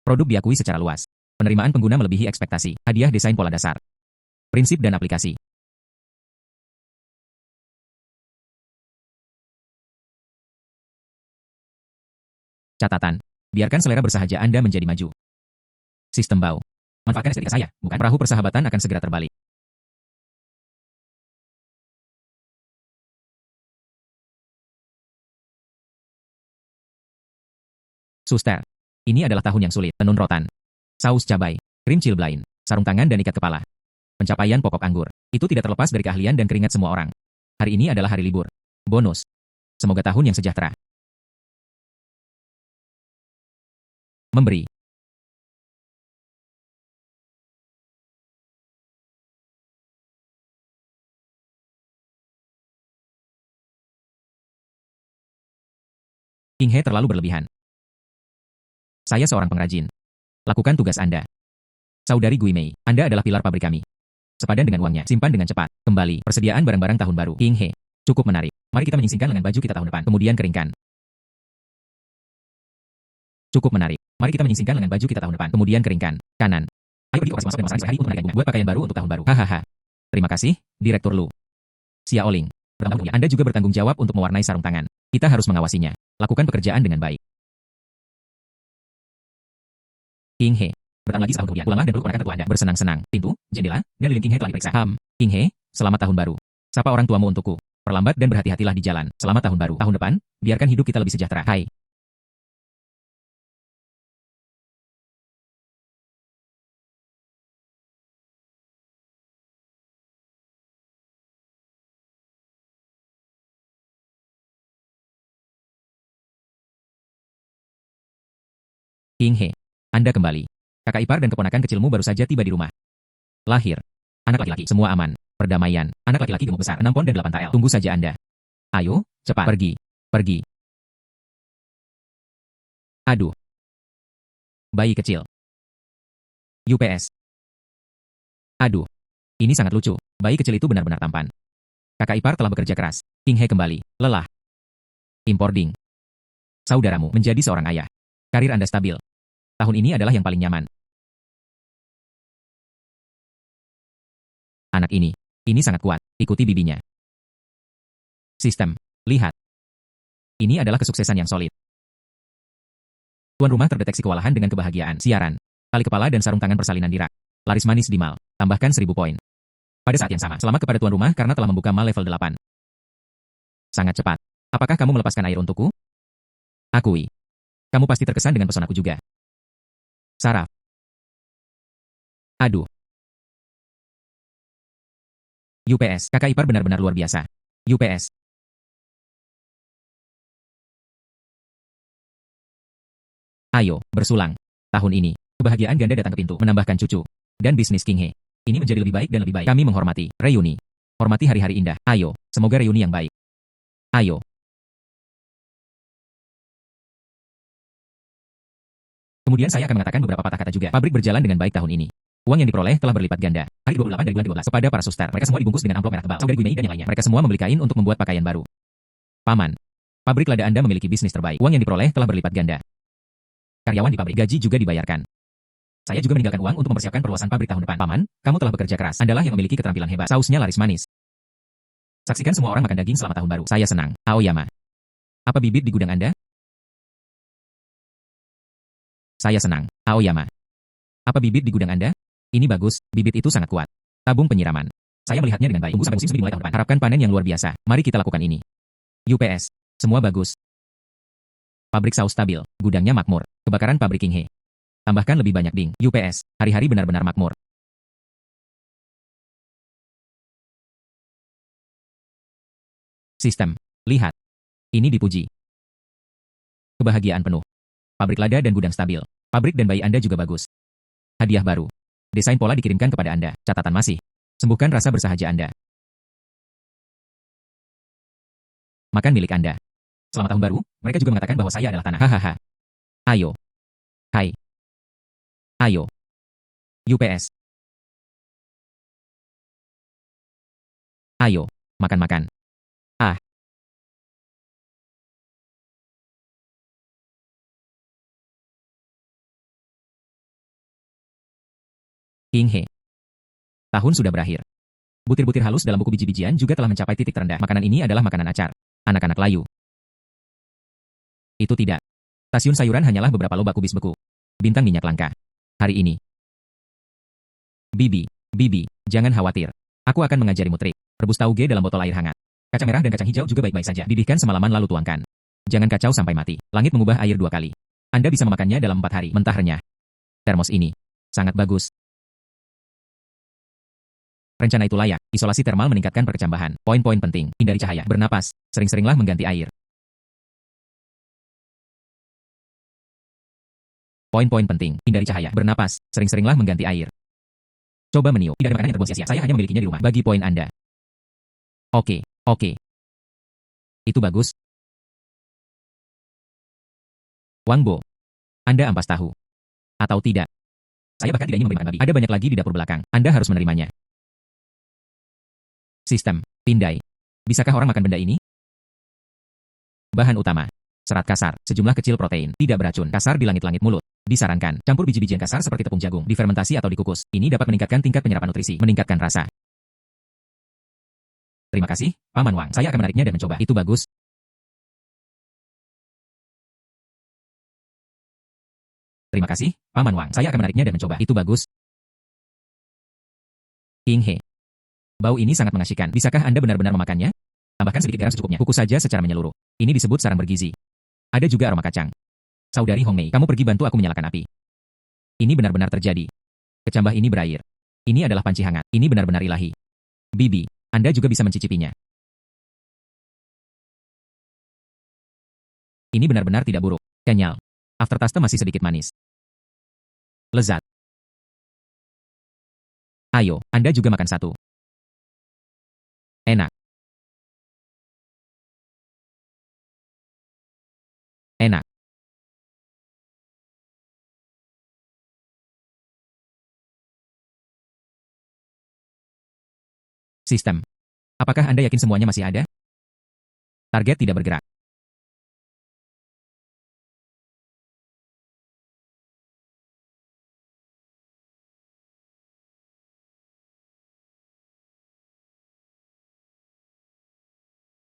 Produk diakui secara luas. Penerimaan pengguna melebihi ekspektasi. Hadiah desain pola dasar. Prinsip dan aplikasi. Catatan. Biarkan selera bersahaja Anda menjadi maju. Sistem bau. Manfaatkan estetika saya, bukan perahu persahabatan akan segera terbalik. Suster. Ini adalah tahun yang sulit. Tenun rotan. Saus cabai. Krim chilblain. Sarung tangan dan ikat kepala. Pencapaian pokok anggur. Itu tidak terlepas dari keahlian dan keringat semua orang. Hari ini adalah hari libur. Bonus. Semoga tahun yang sejahtera. Memberi. King He terlalu berlebihan. Saya seorang pengrajin. Lakukan tugas Anda. Saudari Gui Mei, Anda adalah pilar pabrik kami. Sepadan dengan uangnya, simpan dengan cepat. Kembali, persediaan barang-barang tahun baru. King He, cukup menarik. Mari kita menyingsingkan lengan baju kita tahun depan, kemudian keringkan. Cukup menarik. Mari kita menyingsingkan lengan baju kita tahun depan, kemudian keringkan. Kanan. Ayo pergi operasi masuk dan pemasaran sehari untuk menaikkan bunga. Buat pakaian baru untuk tahun baru. Hahaha. Terima kasih, Direktur Lu. Xiaoling. Bertanggung jawab. Anda juga bertanggung jawab untuk mewarnai sarung tangan. Kita harus mengawasinya. Lakukan pekerjaan dengan baik. King He. Bertang lagi setahun kemudian. Pulanglah dan peluk ponakan tetua Anda. Bersenang-senang. Pintu, jendela, dan lilin King He telah diperiksa. King He, selamat tahun baru. Sapa orang tuamu untukku. Perlambat dan berhati-hatilah di jalan. Selamat tahun baru. Tahun depan, biarkan hidup kita lebih sejahtera. Hai. King He. Anda kembali. Kakak ipar dan keponakan kecilmu baru saja tiba di rumah. Lahir. Anak laki-laki, semua aman. Perdamaian. Anak laki-laki gemuk besar, 6 pon dan 8 TL. Tunggu saja Anda. Ayo, cepat. Pergi. Pergi. Aduh. Bayi kecil. UPS. Aduh. Ini sangat lucu. Bayi kecil itu benar-benar tampan. Kakak ipar telah bekerja keras. King He kembali. Lelah. Importing. Saudaramu menjadi seorang ayah. Karir Anda stabil. Tahun ini adalah yang paling nyaman. Anak ini sangat kuat. Ikuti bibinya. Sistem. Lihat. Ini adalah kesuksesan yang solid. Tuan rumah terdeteksi kewalahan dengan kebahagiaan. Siaran. Tali kepala dan sarung tangan persalinan dirak. Laris manis di mal. Tambahkan 1000 poin. Pada saat yang sama, selamat kepada tuan rumah karena telah membuka mal level 8. Sangat cepat. Apakah kamu melepaskan air untukku? Akui. Kamu pasti terkesan dengan pesonaku juga. Saraf. Aduh. UPS, kakak ipar benar-benar luar biasa. UPS. Ayo, bersulang. Tahun ini, kebahagiaan ganda datang ke pintu, menambahkan cucu. Dan bisnis King He. Ini menjadi lebih baik dan lebih baik. Kami menghormati. Reuni. Hormati hari-hari indah. Ayo, semoga reuni yang baik. Ayo. Kemudian saya akan mengatakan beberapa patah kata juga. Pabrik berjalan dengan baik tahun ini. Uang yang diperoleh telah berlipat ganda. Hari 28 dari bulan 12 kepada para suster. Mereka semua dibungkus dengan amplop merah tebal. Saudari Guinei dan yang lainnya. Mereka semua membeli kain untuk membuat pakaian baru. Paman. Pabrik lada Anda memiliki bisnis terbaik. Uang yang diperoleh telah berlipat ganda. Karyawan di pabrik. Gaji juga dibayarkan. Saya juga meninggalkan uang untuk mempersiapkan perluasan pabrik tahun depan. Paman, kamu telah bekerja keras. Andalah yang memiliki keterampilan hebat. Sausnya laris manis. Saksikan semua orang makan daging selama tahun baru. Saya senang. Aoyama. Apa bibit di gudang Anda? Saya senang. Aoyama. Apa bibit di gudang Anda? Ini bagus, bibit itu sangat kuat. Tabung penyiraman. Saya melihatnya dengan baik. Tunggu sampai musim semi mulai tahun depan. Harapkan panen yang luar biasa. Mari kita lakukan ini. UPS. Semua bagus. Pabrik saus stabil. Gudangnya makmur. Kebakaran pabrik King He. Tambahkan lebih banyak ding. UPS. Hari-hari benar-benar makmur. Sistem. Lihat. Ini dipuji. Kebahagiaan penuh. Pabrik lada dan gudang stabil. Pabrik dan bayi Anda juga bagus. Hadiah baru. Desain pola dikirimkan kepada Anda. Catatan masih. Sembuhkan rasa bersahaja Anda. Makan milik Anda. Selamat tahun baru, mereka juga mengatakan bahwa saya adalah tanah. Hahaha. Ayo. Hai. Ayo. UPS. Ayo. Makan-makan. Ah. King He. Tahun sudah berakhir. Butir-butir halus dalam buku biji-bijian juga telah mencapai titik terendah. Makanan ini adalah makanan acar. Anak-anak layu. Itu tidak. Stasiun sayuran hanyalah beberapa lobak kubis beku. Bintang minyak langka. Hari ini. Bibi, jangan khawatir. Aku akan mengajarimu trik. Rebus tauge dalam botol air hangat. Kacang merah dan kacang hijau juga baik-baik saja. Didihkan semalaman lalu tuangkan. Jangan kacau sampai mati. Langit mengubah air 2 kali. Anda bisa memakannya dalam 4 hari. Mentah renyah. Termos ini. Sangat bagus. Rencana itu layak. Isolasi termal meningkatkan perkecambahan. Poin-poin penting. Hindari cahaya. Bernapas. Sering-seringlah mengganti air. Poin-poin penting. Hindari cahaya. Bernapas. Sering-seringlah mengganti air. Coba meniup. Tidak ada makanan yang terbuang sia-sia. Saya hanya memilikinya di rumah. Bagi poin Anda. Oke. Itu bagus. Wang Bo. Anda ampas tahu. Atau tidak? Saya bahkan tidak ingin memberi makan babi. Ada banyak lagi di dapur belakang. Anda harus menerimanya. Sistem. Pindai. Bisakah orang makan benda ini? Bahan utama. Serat kasar, sejumlah kecil protein, tidak beracun, kasar di langit-langit mulut. Disarankan, campur biji-bijian kasar seperti tepung jagung, difermentasi atau dikukus. Ini dapat meningkatkan tingkat penyerapan nutrisi, meningkatkan rasa. Terima kasih, Paman Wang. Saya akan menariknya dan mencoba. Itu bagus. Terima kasih, Paman Wang. Saya akan menariknya dan mencoba. Itu bagus. King He. Bau ini sangat mengasyikkan. Bisakah Anda benar-benar memakannya? Tambahkan sedikit garam secukupnya. Kukus saja secara menyeluruh. Ini disebut sarang bergizi. Ada juga aroma kacang. Saudari Hong Mei, kamu pergi bantu aku menyalakan api. Ini benar-benar terjadi. Kecambah ini berair. Ini adalah panci hangat. Ini benar-benar ilahi. Bibi, Anda juga bisa mencicipinya. Ini benar-benar tidak buruk. Kenyal. Aftertaste masih sedikit manis. Lezat. Ayo, Anda juga makan satu. Enak. Enak. Sistem. Apakah Anda yakin semuanya masih ada? Target tidak bergerak.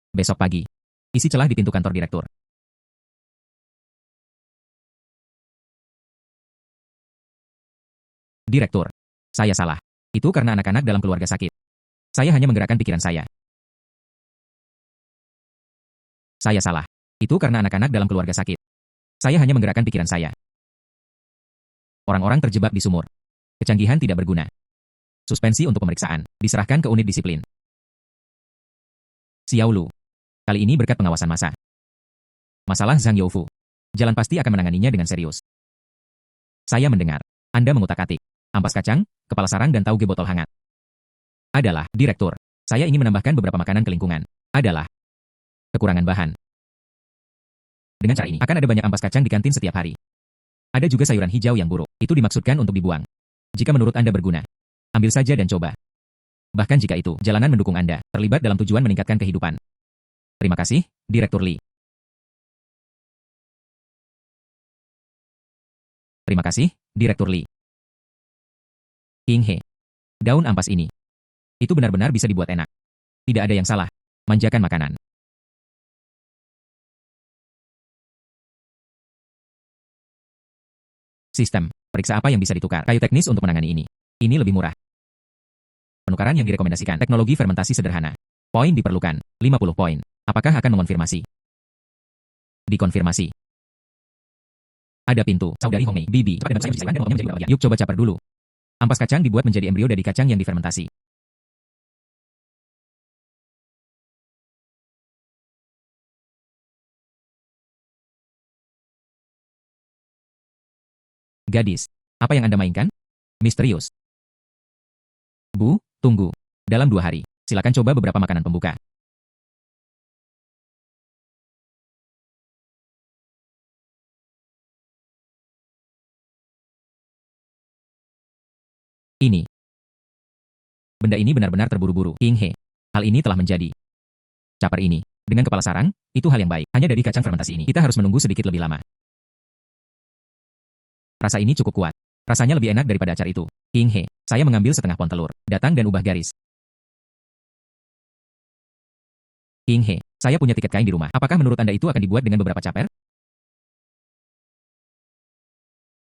Besok pagi. Isi celah di pintu kantor direktur. Direktur. Saya salah. Itu karena anak-anak dalam keluarga sakit. Saya hanya menggerakkan pikiran saya. Saya salah. Itu karena anak-anak dalam keluarga sakit. Saya hanya menggerakkan pikiran saya. Orang-orang terjebak di sumur. Kecanggihan tidak berguna. Suspensi untuk pemeriksaan. Diserahkan ke unit disiplin. Xiao Lu. Kali ini berkat pengawasan massa. Masalah Zhang Youfu. Jalan pasti akan menanganinya dengan serius. Saya mendengar. Anda mengutak-atik. Ampas kacang, kepala sarang dan tauge botol hangat. Adalah, direktur. Saya ingin menambahkan beberapa makanan ke lingkungan. Adalah kekurangan bahan. Dengan cara ini, akan ada banyak ampas kacang di kantin setiap hari. Ada juga sayuran hijau yang buruk. Itu dimaksudkan untuk dibuang. Jika menurut Anda berguna, ambil saja dan coba. Bahkan jika itu, jalanan mendukung Anda, terlibat dalam tujuan meningkatkan kehidupan. Terima kasih, Direktur Lee. Terima kasih, Direktur Lee. King He. Daun ampas ini. Itu benar-benar bisa dibuat enak. Tidak ada yang salah. Manjakan makanan. Sistem. Periksa apa yang bisa ditukar. Kayu teknis untuk menangani ini. Ini lebih murah. Penukaran yang direkomendasikan. Teknologi fermentasi sederhana. Poin diperlukan. 50 poin. Apakah akan mengonfirmasi? Dikonfirmasi. Ada pintu. Saudari Hongmei, Bibi. Cepat dan saya dan menjadi bagian. Yuk coba caper dulu. Ampas kacang dibuat menjadi embrio dari kacang yang difermentasi. Gadis. Apa yang Anda mainkan? Misterius. Bu, tunggu. Dalam 2 hari, silakan coba beberapa makanan pembuka. Ini. Benda ini benar-benar terburu-buru. King He. Hal ini telah menjadi. Caper ini. Dengan kepala sarang, itu hal yang baik. Hanya dari kacang fermentasi ini, kita harus menunggu sedikit lebih lama. Rasa ini cukup kuat. Rasanya lebih enak daripada acar itu. King He. Saya mengambil setengah pon telur. Datang dan ubah garis. King He. Saya punya tiket kain di rumah. Apakah menurut Anda itu akan dibuat dengan beberapa caper?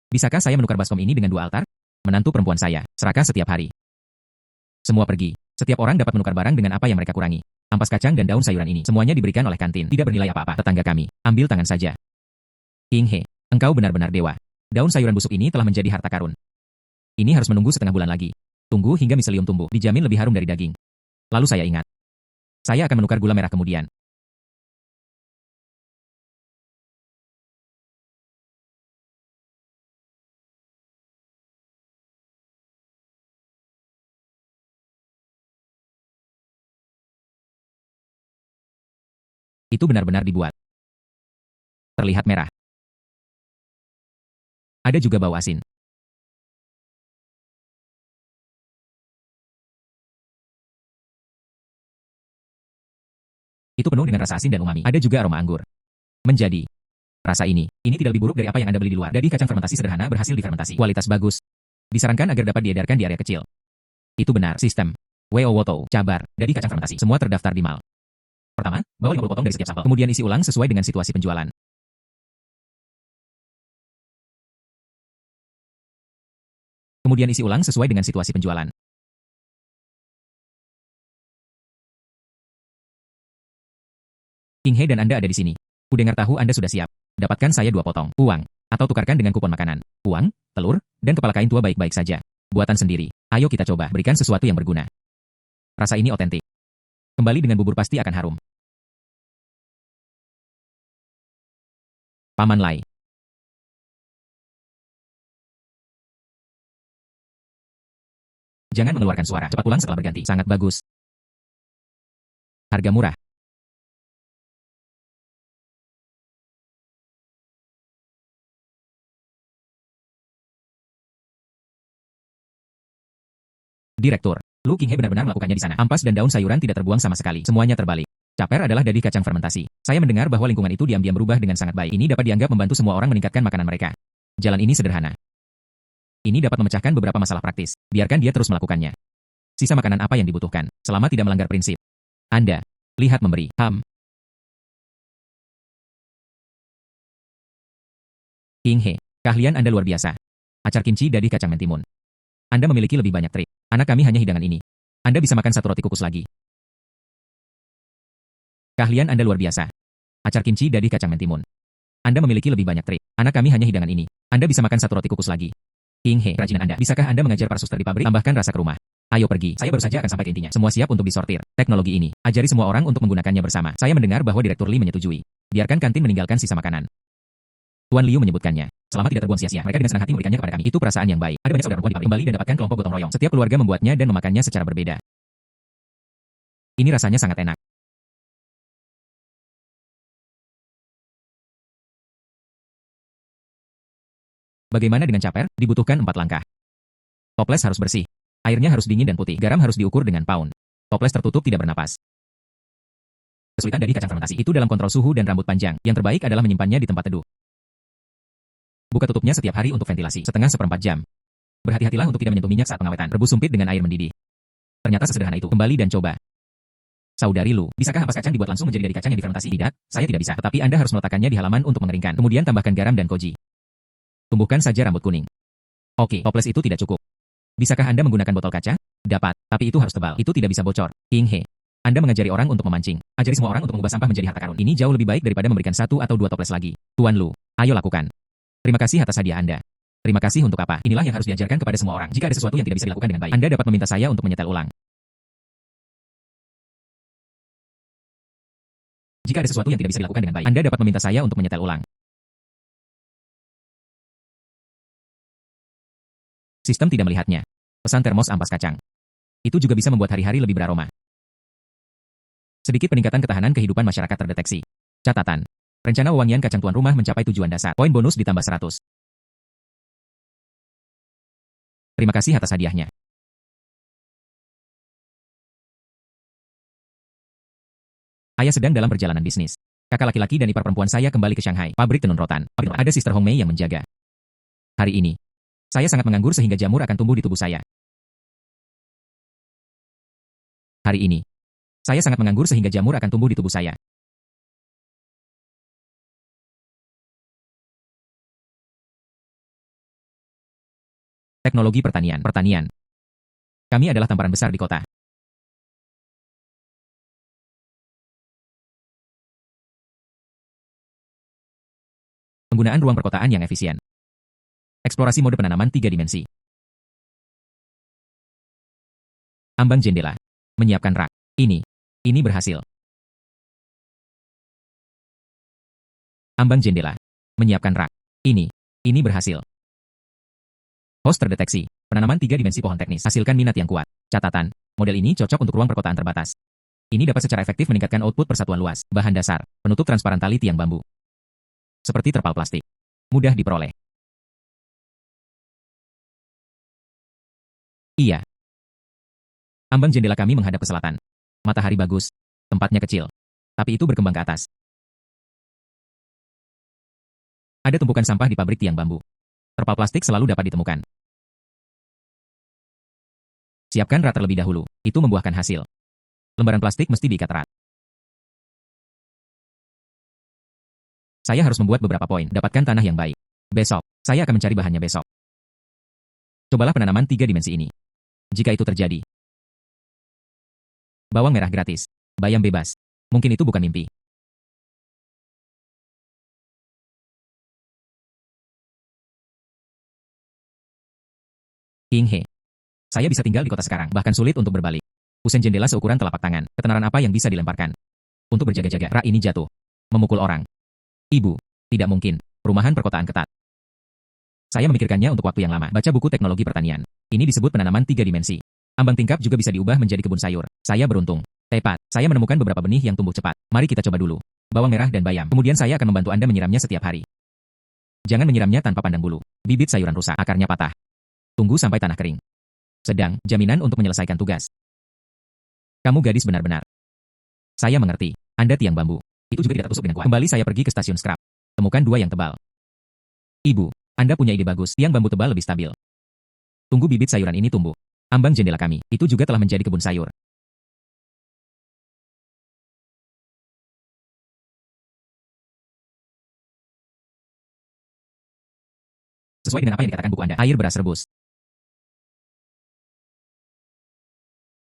Bisakah saya menukar baskom ini dengan 2 altar? Menantu perempuan saya. Serakah setiap hari. Semua pergi. Setiap orang dapat menukar barang dengan apa yang mereka kurangi. Ampas kacang dan daun sayuran ini semuanya diberikan oleh kantin. Tidak bernilai apa-apa. Tetangga kami. Ambil tangan saja. King He. Engkau benar-benar dewa. Daun sayuran busuk ini telah menjadi harta karun. Ini harus menunggu setengah bulan lagi. Tunggu hingga miselium tumbuh. Dijamin lebih harum dari daging. Lalu saya ingat. Saya akan menukar gula merah kemudian. Itu benar-benar dibuat. Terlihat merah. Ada juga bau asin. Itu penuh dengan rasa asin dan umami. Ada juga aroma anggur. Menjadi. Rasa ini tidak lebih buruk dari apa yang Anda beli di luar. Dadi kacang fermentasi sederhana berhasil difermentasi. Kualitas bagus. Disarankan agar dapat diedarkan di area kecil. Itu benar. Sistem. Wo Woto. Cabar. Dadi kacang fermentasi. Semua terdaftar di mal. Pertama, bawa 50 potong dari setiap sampel. Kemudian isi ulang sesuai dengan situasi penjualan. Kemudian isi ulang sesuai dengan situasi penjualan. King He dan Anda ada di sini. Kudengar tahu Anda sudah siap. Dapatkan saya 2 potong. Uang. Atau tukarkan dengan kupon makanan. Uang, telur, dan kepala kain tua baik-baik saja. Buatan sendiri. Ayo kita coba. Berikan sesuatu yang berguna. Rasa ini otentik. Kembali dengan bubur pasti akan harum. Paman Lai. Jangan mengeluarkan suara. Cepat pulang setelah berganti. Sangat bagus. Harga murah. Direktur. Lu Qinghe benar-benar melakukannya di sana. Ampas dan daun sayuran tidak terbuang sama sekali. Semuanya terbalik. Caper adalah dadih kacang fermentasi. Saya mendengar bahwa lingkungan itu diam-diam berubah dengan sangat baik. Ini dapat dianggap membantu semua orang meningkatkan makanan mereka. Jalan ini sederhana. Ini dapat memecahkan beberapa masalah praktis. Biarkan dia terus melakukannya. Sisa makanan apa yang dibutuhkan, selama tidak melanggar prinsip. Anda. Lihat memberi. Qinghe. Keahlian Anda luar biasa. Acar kimchi dadih kacang mentimun. Anda memiliki lebih banyak trik. Anak kami hanya hidangan ini. Anda bisa makan satu roti kukus lagi. Keahlian Anda luar biasa. Acar kimchi dadih kacang mentimun. Anda memiliki lebih banyak trik. Anak kami hanya hidangan ini. Anda bisa makan satu roti kukus lagi. Qinghe, kerajinan Anda. Bisakah Anda mengajar para suster di pabrik? Tambahkan rasa ke rumah. Ayo pergi. Saya baru saja akan sampai ke intinya. Semua siap untuk disortir. Teknologi ini. Ajari semua orang untuk menggunakannya bersama. Saya mendengar bahwa Direktur Li menyetujui. Biarkan kantin meninggalkan sisa makanan. Tuan Liu menyebutkannya. Selama tidak terbuang sia-sia, mereka dengan senang hati memberikannya kepada kami. Itu perasaan yang baik. Ada banyak saudara perempuan di pabrik. Kembali dan dapatkan kelompok gotong royong. Setiap keluarga membuatnya dan memakannya secara berbeda. Ini rasanya sangat enak. Bagaimana dengan caper? Dibutuhkan 4 langkah. Toples harus bersih. Airnya harus dingin dan putih. Garam harus diukur dengan pound. Toples tertutup tidak bernapas. Kesulitan dari kacang fermentasi itu dalam kontrol suhu dan rambut panjang. Yang terbaik adalah menyimpannya di tempat teduh. Buka tutupnya setiap hari untuk ventilasi, setengah seperempat jam. Berhati-hatilah untuk tidak menyentuh minyak saat pengawetan. Rebus sumpit dengan air mendidih. Ternyata sesederhana itu. Kembali dan coba. Saudari Lu, bisakah ampas kacang dibuat langsung menjadi dari kacang yang difermentasi? Tidak, saya tidak bisa. Tetapi Anda harus meletakkannya di halaman untuk mengeringkan. Kemudian tambahkan garam dan koji. Tumbuhkan saja rambut kuning. Oke, toples itu tidak cukup. Bisakah Anda menggunakan botol kaca? Dapat, tapi itu harus tebal. Itu tidak bisa bocor. Qinghe. Anda mengajari orang untuk memancing. Ajari semua orang untuk mengubah sampah menjadi harta karun. Ini jauh lebih baik daripada memberikan 1 atau 2 toples lagi. Tuan Lu, ayo lakukan. Terima kasih atas hadiah Anda. Terima kasih untuk apa? Inilah yang harus diajarkan kepada semua orang. Jika ada sesuatu yang tidak bisa dilakukan dengan baik, Anda dapat meminta saya untuk menyetel ulang. Jika ada sesuatu yang tidak bisa dilakukan dengan baik, Anda dapat meminta saya untuk menyetel ulang. Sistem tidak melihatnya. Pesan termos ampas kacang. Itu juga bisa membuat hari-hari lebih beraroma. Sedikit peningkatan ketahanan kehidupan masyarakat terdeteksi. Catatan. Rencana wewangian kacang tuan rumah mencapai tujuan dasar. Poin bonus ditambah 100. Terima kasih atas hadiahnya. Ayah sedang dalam perjalanan bisnis. Kakak laki-laki dan ipar perempuan saya kembali ke Shanghai. Pabrik tenun rotan. Ada Sister Hong Mei yang menjaga. Hari ini, saya sangat menganggur sehingga jamur akan tumbuh di tubuh saya. Hari ini, saya sangat menganggur sehingga jamur akan tumbuh di tubuh saya. Teknologi pertanian. Kami adalah tamparan besar di kota. Penggunaan ruang perkotaan yang efisien. Eksplorasi mode penanaman 3 dimensi. Ambang jendela. Menyiapkan rak. Ini berhasil. Ambang jendela. Menyiapkan rak. Ini berhasil. Host terdeteksi. Penanaman 3 dimensi pohon teknis. Hasilkan minat yang kuat. Catatan. Model ini cocok untuk ruang perkotaan terbatas. Ini dapat secara efektif meningkatkan output persatuan luas. Bahan dasar. Penutup transparan tali tiang bambu. Seperti terpal plastik. Mudah diperoleh. Iya. Ambang jendela kami menghadap ke selatan. Matahari bagus. Tempatnya kecil. Tapi itu berkembang ke atas. Ada tumpukan sampah di pabrik tiang bambu. Terpal plastik selalu dapat ditemukan. Siapkan rat terlebih dahulu. Itu membuahkan hasil. Lembaran plastik mesti diikat erat. Saya harus membuat beberapa poin. Dapatkan tanah yang baik. Besok, saya akan mencari bahannya besok. Cobalah penanaman 3 dimensi ini. Jika itu terjadi. Bawang merah gratis. Bayam bebas. Mungkin itu bukan mimpi. Qinghe. Saya bisa tinggal di kota sekarang, bahkan sulit untuk berbalik. Usen jendela seukuran telapak tangan. Ketenaran apa yang bisa dilemparkan? Untuk berjaga-jaga, rak ini jatuh. Memukul orang. Ibu. Tidak mungkin. Perumahan perkotaan ketat. Saya memikirkannya untuk waktu yang lama. Baca buku teknologi pertanian. Ini disebut penanaman 3 dimensi. Ambang tingkap juga bisa diubah menjadi kebun sayur. Saya beruntung. Tepat, saya menemukan beberapa benih yang tumbuh cepat. Mari kita coba dulu. Bawang merah dan bayam. Kemudian saya akan membantu Anda menyiramnya setiap hari. Jangan menyiramnya tanpa pandang bulu. Bibit sayuran rusak, akarnya patah. Tunggu sampai tanah kering. Sedang, jaminan untuk menyelesaikan tugas. Kamu gadis benar-benar. Saya mengerti. Anda tiang bambu. Itu juga tidak tertusuk dengan kuat. Kembali saya pergi ke stasiun scrap. Temukan dua yang tebal. Ibu, Anda punya ide bagus. Tiang bambu tebal lebih stabil. Tunggu bibit sayuran ini tumbuh. Ambang jendela kami, itu juga telah menjadi kebun sayur. Sesuai dengan apa yang dikatakan buku Anda, air beras rebus.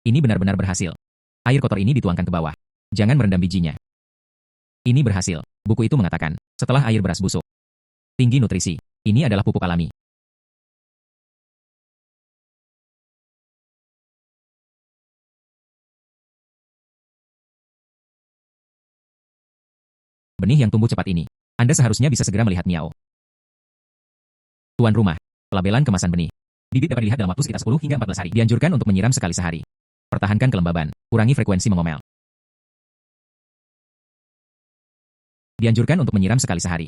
Ini benar-benar berhasil. Air kotor ini dituangkan ke bawah. Jangan merendam bijinya. Ini berhasil. Buku itu mengatakan, setelah air beras busuk. Tinggi nutrisi. Ini adalah pupuk alami. Benih yang tumbuh cepat ini. Anda seharusnya bisa segera melihat miao. Tuan rumah, pelabelan kemasan benih. Bibit dapat dilihat dalam waktu sekitar 10 hingga 14 hari. Dianjurkan untuk menyiram sekali sehari. Pertahankan kelembaban. Kurangi frekuensi mengomel. Dianjurkan untuk menyiram sekali sehari.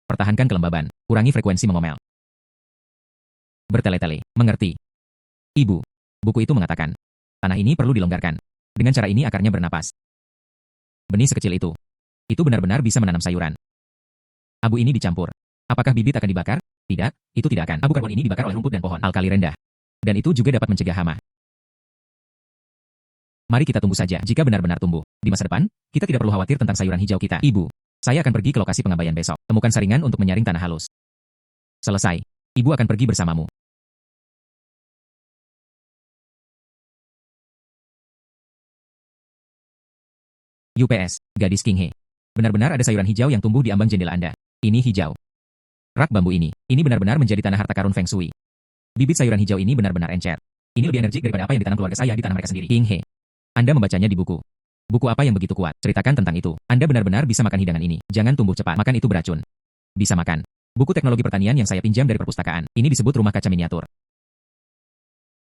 Pertahankan kelembaban. Kurangi frekuensi mengomel. Bertele-tele. Mengerti. Ibu. Buku itu mengatakan. Tanah ini perlu dilonggarkan. Dengan cara ini akarnya bernapas. Benih sekecil itu. Itu benar-benar bisa menanam sayuran. Abu ini dicampur. Apakah bibit akan dibakar? Tidak, itu tidak akan. Abu karbon ini dibakar oleh rumput dan pohon alkali rendah. Dan itu juga dapat mencegah hama. Mari kita tunggu saja jika benar-benar tumbuh. Di masa depan, kita tidak perlu khawatir tentang sayuran hijau kita. Ibu, saya akan pergi ke lokasi pengabaian besok. Temukan saringan untuk menyaring tanah halus. Selesai. Ibu akan pergi bersamamu. UPS, gadis King He. Benar-benar ada sayuran hijau yang tumbuh di ambang jendela Anda. Ini hijau. Rak bambu ini benar-benar menjadi tanah harta karun Feng Shui. Bibit sayuran hijau ini benar-benar encer. Ini lebih energik daripada apa yang ditanam keluarga saya di tanah mereka sendiri. King He. Anda membacanya di buku. Buku apa yang begitu kuat? Ceritakan tentang itu. Anda benar-benar bisa makan hidangan ini. Jangan tumbuh cepat. Makan itu beracun. Bisa makan. Buku teknologi pertanian yang saya pinjam dari perpustakaan. Ini disebut rumah kaca miniatur.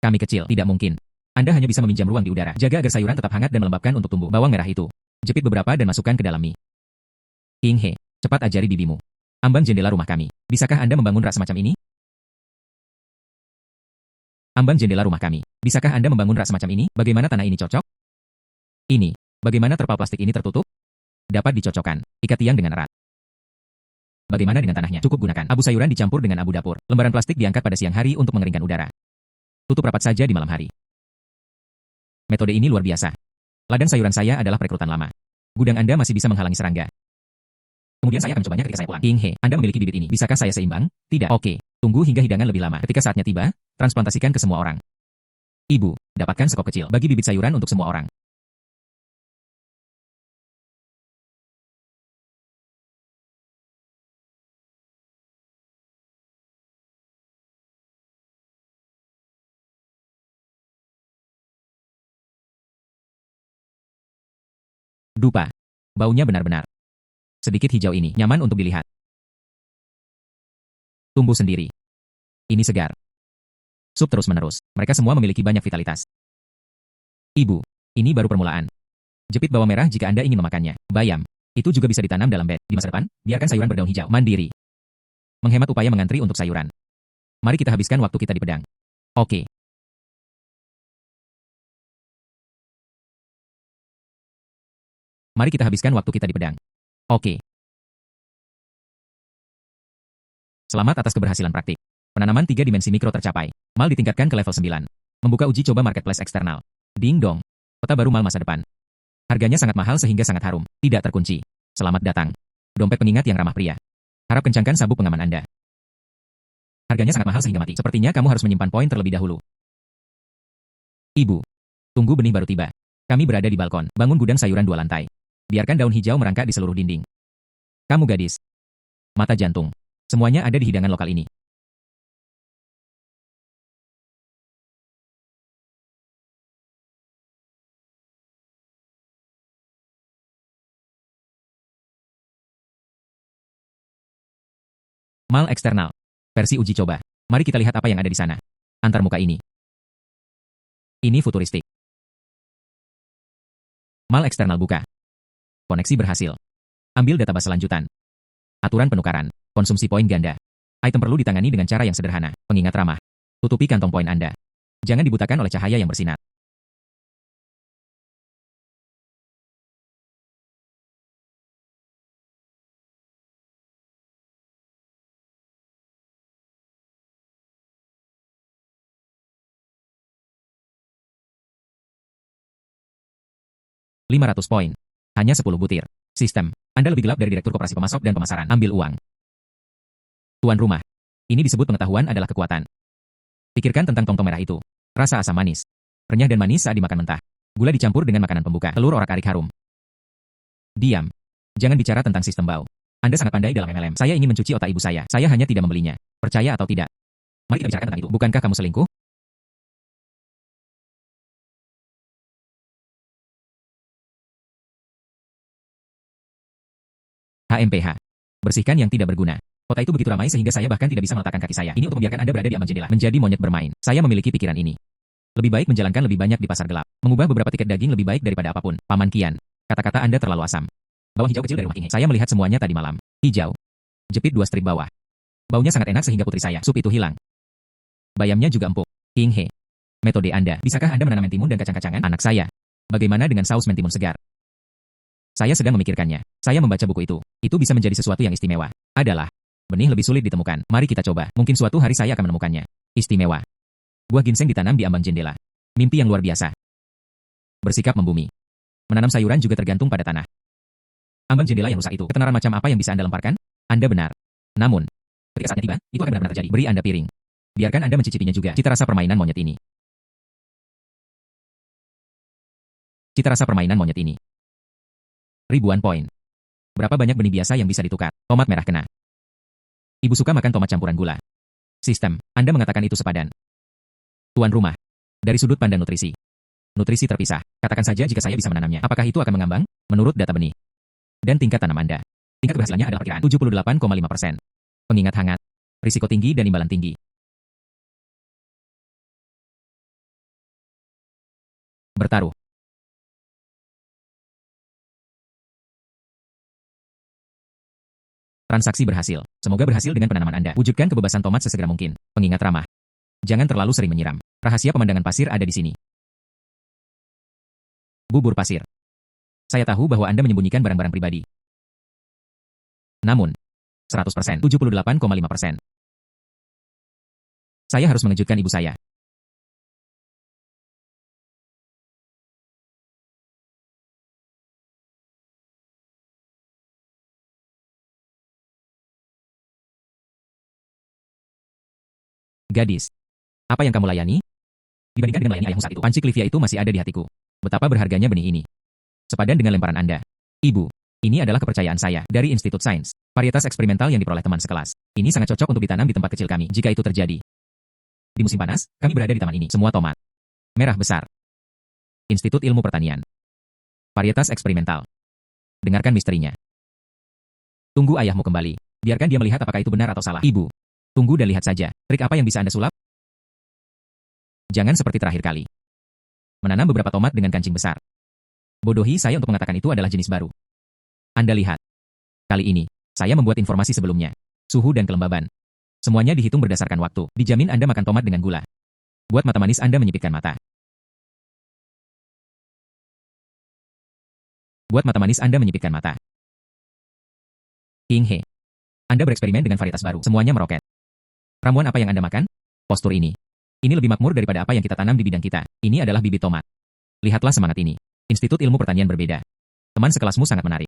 Kami kecil, tidak mungkin. Anda hanya bisa meminjam ruang di udara. Jaga agar sayuran tetap hangat dan melembabkan untuk tumbuh. Bawang merah itu. Jepit beberapa dan masukkan ke dalam mie. King He, cepat ajari bibimu. Ambang jendela rumah kami. Bisakah Anda membangun rak semacam ini? Ambang jendela rumah kami. Bisakah Anda membangun rak semacam ini? Bagaimana tanah ini cocok? Ini. Bagaimana terpal plastik ini tertutup? Dapat dicocokkan. Ikat tiang dengan erat. Bagaimana dengan tanahnya? Cukup gunakan. Abu sayuran dicampur dengan abu dapur. Lembaran plastik diangkat pada siang hari untuk mengeringkan udara. Tutup rapat saja di malam hari. Metode ini luar biasa. Ladang sayuran saya adalah perekrutan lama. Gudang Anda masih bisa menghalangi serangga. Kemudian saya akan mencobanya ketika saya pulang. King He, Anda memiliki bibit ini. Bisakah saya seimbang? Tidak. Oke. Tunggu hingga hidangan lebih lama. Ketika saatnya tiba, transplantasikan ke semua orang. Ibu, dapatkan sekop kecil. Bagi bibit sayuran untuk semua orang. Dupa. Baunya benar-benar. Sedikit hijau ini, nyaman untuk dilihat. Tumbuh sendiri. Ini segar. Sup terus-menerus. Mereka semua memiliki banyak vitalitas. Ibu, ini baru permulaan. Jepit bawang merah jika Anda ingin memakannya. Bayam. Itu juga bisa ditanam dalam bed. Di masa depan, biarkan sayuran berdaun hijau. Mandiri. Menghemat upaya mengantri untuk sayuran. Mari kita habiskan waktu kita di pedang. Oke. Mari kita habiskan waktu kita di pedang. Oke. Selamat atas keberhasilan praktik. Penanaman 3 dimensi mikro tercapai. Mal ditingkatkan ke level 9. Membuka uji coba marketplace eksternal. Ding dong. Peta baru mal masa depan. Harganya sangat mahal sehingga sangat harum. Tidak terkunci. Selamat datang. Dompet pengingat yang ramah pria. Harap kencangkan sabuk pengaman Anda. Harganya sangat mahal sehingga mati. Sepertinya kamu harus menyimpan poin terlebih dahulu. Ibu. Tunggu benih baru tiba. Kami berada di balkon. Bangun gudang sayuran 2 lantai. Biarkan daun hijau merangkak di seluruh dinding. Kamu gadis. Mata jantung. Semuanya ada di hidangan lokal ini. Mal eksternal. Versi uji coba. Mari kita lihat apa yang ada di sana. Antarmuka ini. Ini futuristik. Mal eksternal buka. Koneksi berhasil. Ambil database lanjutan. Aturan penukaran. Konsumsi poin ganda. Item perlu ditangani dengan cara yang sederhana. Pengingat ramah. Tutupi kantong poin Anda. Jangan dibutakan oleh cahaya yang bersinar. $500 poin. Hanya 10 butir. Sistem. Anda lebih gelap dari Direktur Koperasi Pemasok dan Pemasaran. Ambil uang. Tuan rumah. Ini disebut pengetahuan adalah kekuatan. Pikirkan tentang tong-tong merah itu. Rasa asam manis. Renyah dan manis saat dimakan mentah. Gula dicampur dengan makanan pembuka. Telur orak-arik harum. Diam. Jangan bicara tentang sistem bau. Anda sangat pandai dalam MLM. Saya ingin mencuci otak ibu saya. Saya hanya tidak membelinya. Percaya atau tidak? Mari kita bicarakan tentang itu. Bukankah kamu selingkuh? HMPH. Bersihkan yang tidak berguna. Kota itu begitu ramai sehingga saya bahkan tidak bisa meletakkan kaki saya. Ini untuk membiarkan Anda berada di ambang jendela. Menjadi monyet bermain. Saya memiliki pikiran ini. Lebih baik menjalankan lebih banyak di pasar gelap. Mengubah beberapa tiket daging lebih baik daripada apapun. Paman Kian. Kata-kata Anda terlalu asam. Bawang hijau kecil dari rumah King He. Saya melihat semuanya tadi malam. Hijau. Jepit 2 strip bawah. Baunya sangat enak sehingga putri saya. Sup itu hilang. Bayamnya juga empuk. King He. Metode Anda. Bisakah Anda menanam mentimun dan kacang-kacangan? Anak saya. Bagaimana dengan saus mentimun segar? Saya sedang memikirkannya. Saya membaca buku itu. Itu bisa menjadi sesuatu yang istimewa. Adalah. Benih lebih sulit ditemukan. Mari kita coba. Mungkin suatu hari saya akan menemukannya. Istimewa. Buah ginseng ditanam di ambang jendela. Mimpi yang luar biasa. Bersikap membumi. Menanam sayuran juga tergantung pada tanah. Ambang jendela yang rusak itu. Ketenaran macam apa yang bisa Anda lemparkan? Anda benar. Namun, ketika saatnya tiba, itu akan benar-benar terjadi. Beri Anda piring. Biarkan Anda mencicipinya juga. Cita rasa permainan monyet ini. Cita rasa permainan monyet ini. Ribuan poin. Berapa banyak benih biasa yang bisa ditukar? Tomat merah kena. Ibu suka makan tomat campuran gula. Sistem. Anda mengatakan itu sepadan. Tuan rumah. Dari sudut pandang nutrisi. Nutrisi terpisah. Katakan saja jika saya bisa menanamnya. Apakah itu akan mengambang? Menurut data benih. Dan tingkat tanam Anda. Tingkat keberhasilannya adalah perkiraan 78,5%. Pengingat hangat. Risiko tinggi dan imbalan tinggi. Bertaruh. Transaksi berhasil. Semoga berhasil dengan penanaman Anda. Wujudkan kebebasan tomat sesegera mungkin. Pengingat ramah. Jangan terlalu sering menyiram. Rahasia pemandangan pasir ada di sini. Bubur pasir. Saya tahu bahwa Anda menyembunyikan barang-barang pribadi. Namun, 100%, 78,5%. Saya harus mengejutkan ibu saya. Gadis. Apa yang kamu layani? Dibandingkan dengan melayani ayahmu saat itu, panci Clivia itu masih ada di hatiku. Betapa berharganya benih ini. Sepadan dengan lemparan Anda. Ibu, ini adalah kepercayaan saya dari Institut Sains. Varietas eksperimental yang diperoleh teman sekelas. Ini sangat cocok untuk ditanam di tempat kecil kami, jika itu terjadi. Di musim panas, kami berada di taman ini. Semua tomat. Merah besar. Institut Ilmu Pertanian. Varietas eksperimental. Dengarkan misterinya. Tunggu ayahmu kembali. Biarkan dia melihat apakah itu benar atau salah. Ibu, tunggu dan lihat saja. Trik apa yang bisa Anda sulap? Jangan seperti terakhir kali. Menanam beberapa tomat dengan kancing besar. Bodohi saya untuk mengatakan itu adalah jenis baru. Anda lihat. Kali ini, saya membuat informasi sebelumnya. Suhu dan kelembaban. Semuanya dihitung berdasarkan waktu. Dijamin Anda makan tomat dengan gula. Buat mata manis Anda menyipitkan mata. Buat mata manis Anda menyipitkan mata. King He. Anda bereksperimen dengan varietas baru. Semuanya meroket. Ramuan apa yang Anda makan? Postur ini. Ini lebih makmur daripada apa yang kita tanam di bidang kita. Ini adalah bibit tomat. Lihatlah semangat ini. Institut Ilmu Pertanian berbeda. Teman sekelasmu sangat menarik.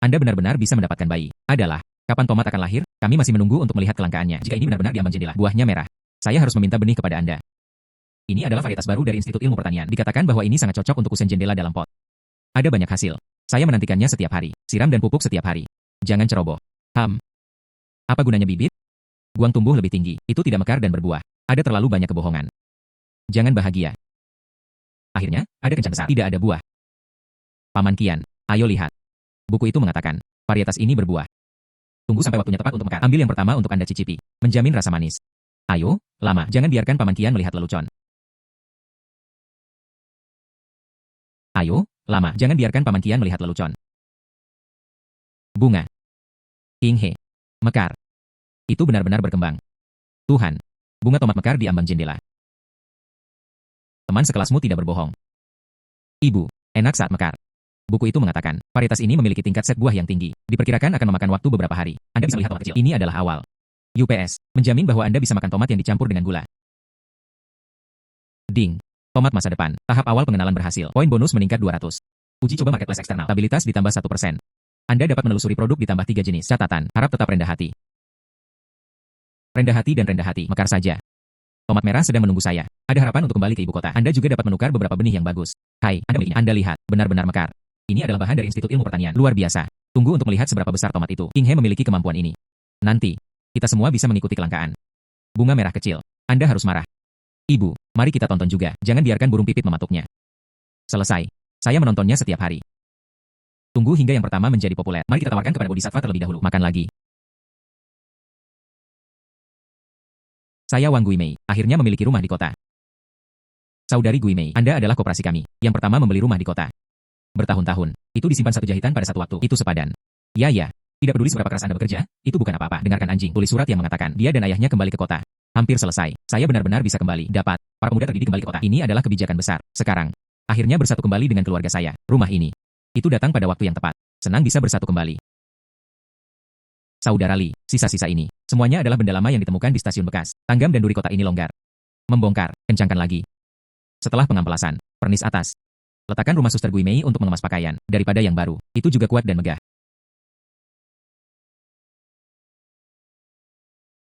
Anda benar-benar bisa mendapatkan bayi. Adalah, kapan tomat akan lahir? Kami masih menunggu untuk melihat kelangkaannya. Jika ini benar-benar di ambang jendela, buahnya merah. Saya harus meminta benih kepada Anda. Ini adalah varietas baru dari Institut Ilmu Pertanian. Dikatakan bahwa ini sangat cocok untuk kusen jendela dalam pot. Ada banyak hasil. Saya menantikannya setiap hari. Siram dan pupuk setiap hari. Jangan ceroboh. Apa gunanya bibit? Guang tumbuh lebih tinggi. Itu tidak mekar dan berbuah. Ada terlalu banyak kebohongan. Jangan bahagia. Akhirnya, ada kencan besar. Tidak ada buah. Paman Kian, ayo lihat. Buku itu mengatakan, varietas ini berbuah. Tunggu sampai waktunya tepat untuk mekar. Ambil yang pertama untuk Anda cicipi. Menjamin rasa manis. Ayo, lama. Jangan biarkan Paman Kian melihat lelucon. Ayo, lama, jangan biarkan Paman Kian melihat lelucon. Bunga. King He. Mekar. Itu benar-benar berkembang. Tuhan. Bunga tomat mekar di ambang jendela. Teman sekelasmu tidak berbohong. Ibu, enak saat mekar. Buku itu mengatakan, varietas ini memiliki tingkat set buah yang tinggi. Diperkirakan akan memakan waktu beberapa hari. Anda bisa lihat tomat kecil. Ini adalah awal. UPS, menjamin bahwa Anda bisa makan tomat yang dicampur dengan gula. Ding. Tomat masa depan. Tahap awal pengenalan berhasil. Poin bonus meningkat 200. Uji coba marketplace eksternal. Stabilitas ditambah 1%. Anda dapat menelusuri produk ditambah 3 jenis. Catatan, harap tetap rendah hati. Rendah hati dan rendah hati, mekar saja. Tomat merah sedang menunggu saya. Ada harapan untuk kembali ke ibu kota. Anda juga dapat menukar beberapa benih yang bagus. Hai, Anda lihat, benar-benar mekar. Ini adalah bahan dari Institut Ilmu Pertanian. Luar biasa. Tunggu untuk melihat seberapa besar tomat itu. King He memiliki kemampuan ini. Nanti, kita semua bisa mengikuti kelangkaan. Bunga merah kecil. Anda harus marah. Ibu, mari kita tonton juga. Jangan biarkan burung pipit mematuknya. Selesai. Saya menontonnya setiap hari. Tunggu hingga yang pertama menjadi populer. Mari kita tawarkan kepada Bodhisattva terlebih dahulu. Makan lagi. Saya Wang Guimei, akhirnya memiliki rumah di kota. Saudari Guimei, Anda adalah koperasi kami, yang pertama membeli rumah di kota. Bertahun-tahun, itu disimpan satu jahitan pada satu waktu, itu sepadan. Ya, tidak peduli seberapa keras Anda bekerja, itu bukan apa-apa. Dengarkan anjing, tulis surat yang mengatakan, dia dan ayahnya kembali ke kota. Hampir selesai, saya benar-benar bisa kembali, dapat. Para pemuda terdidik kembali ke kota, ini adalah kebijakan besar. Sekarang, akhirnya bersatu kembali dengan keluarga saya, rumah ini. Itu datang pada waktu yang tepat. Senang bisa bersatu kembali. Saudara Li, sisa-sisa ini, semuanya adalah benda lama yang ditemukan di stasiun bekas. Tanggam dan duri kota ini longgar. Membongkar, kencangkan lagi. Setelah pengampelasan, pernis atas. Letakkan rumah Suster Guimei untuk mengemas pakaian, daripada yang baru. Itu juga kuat dan megah.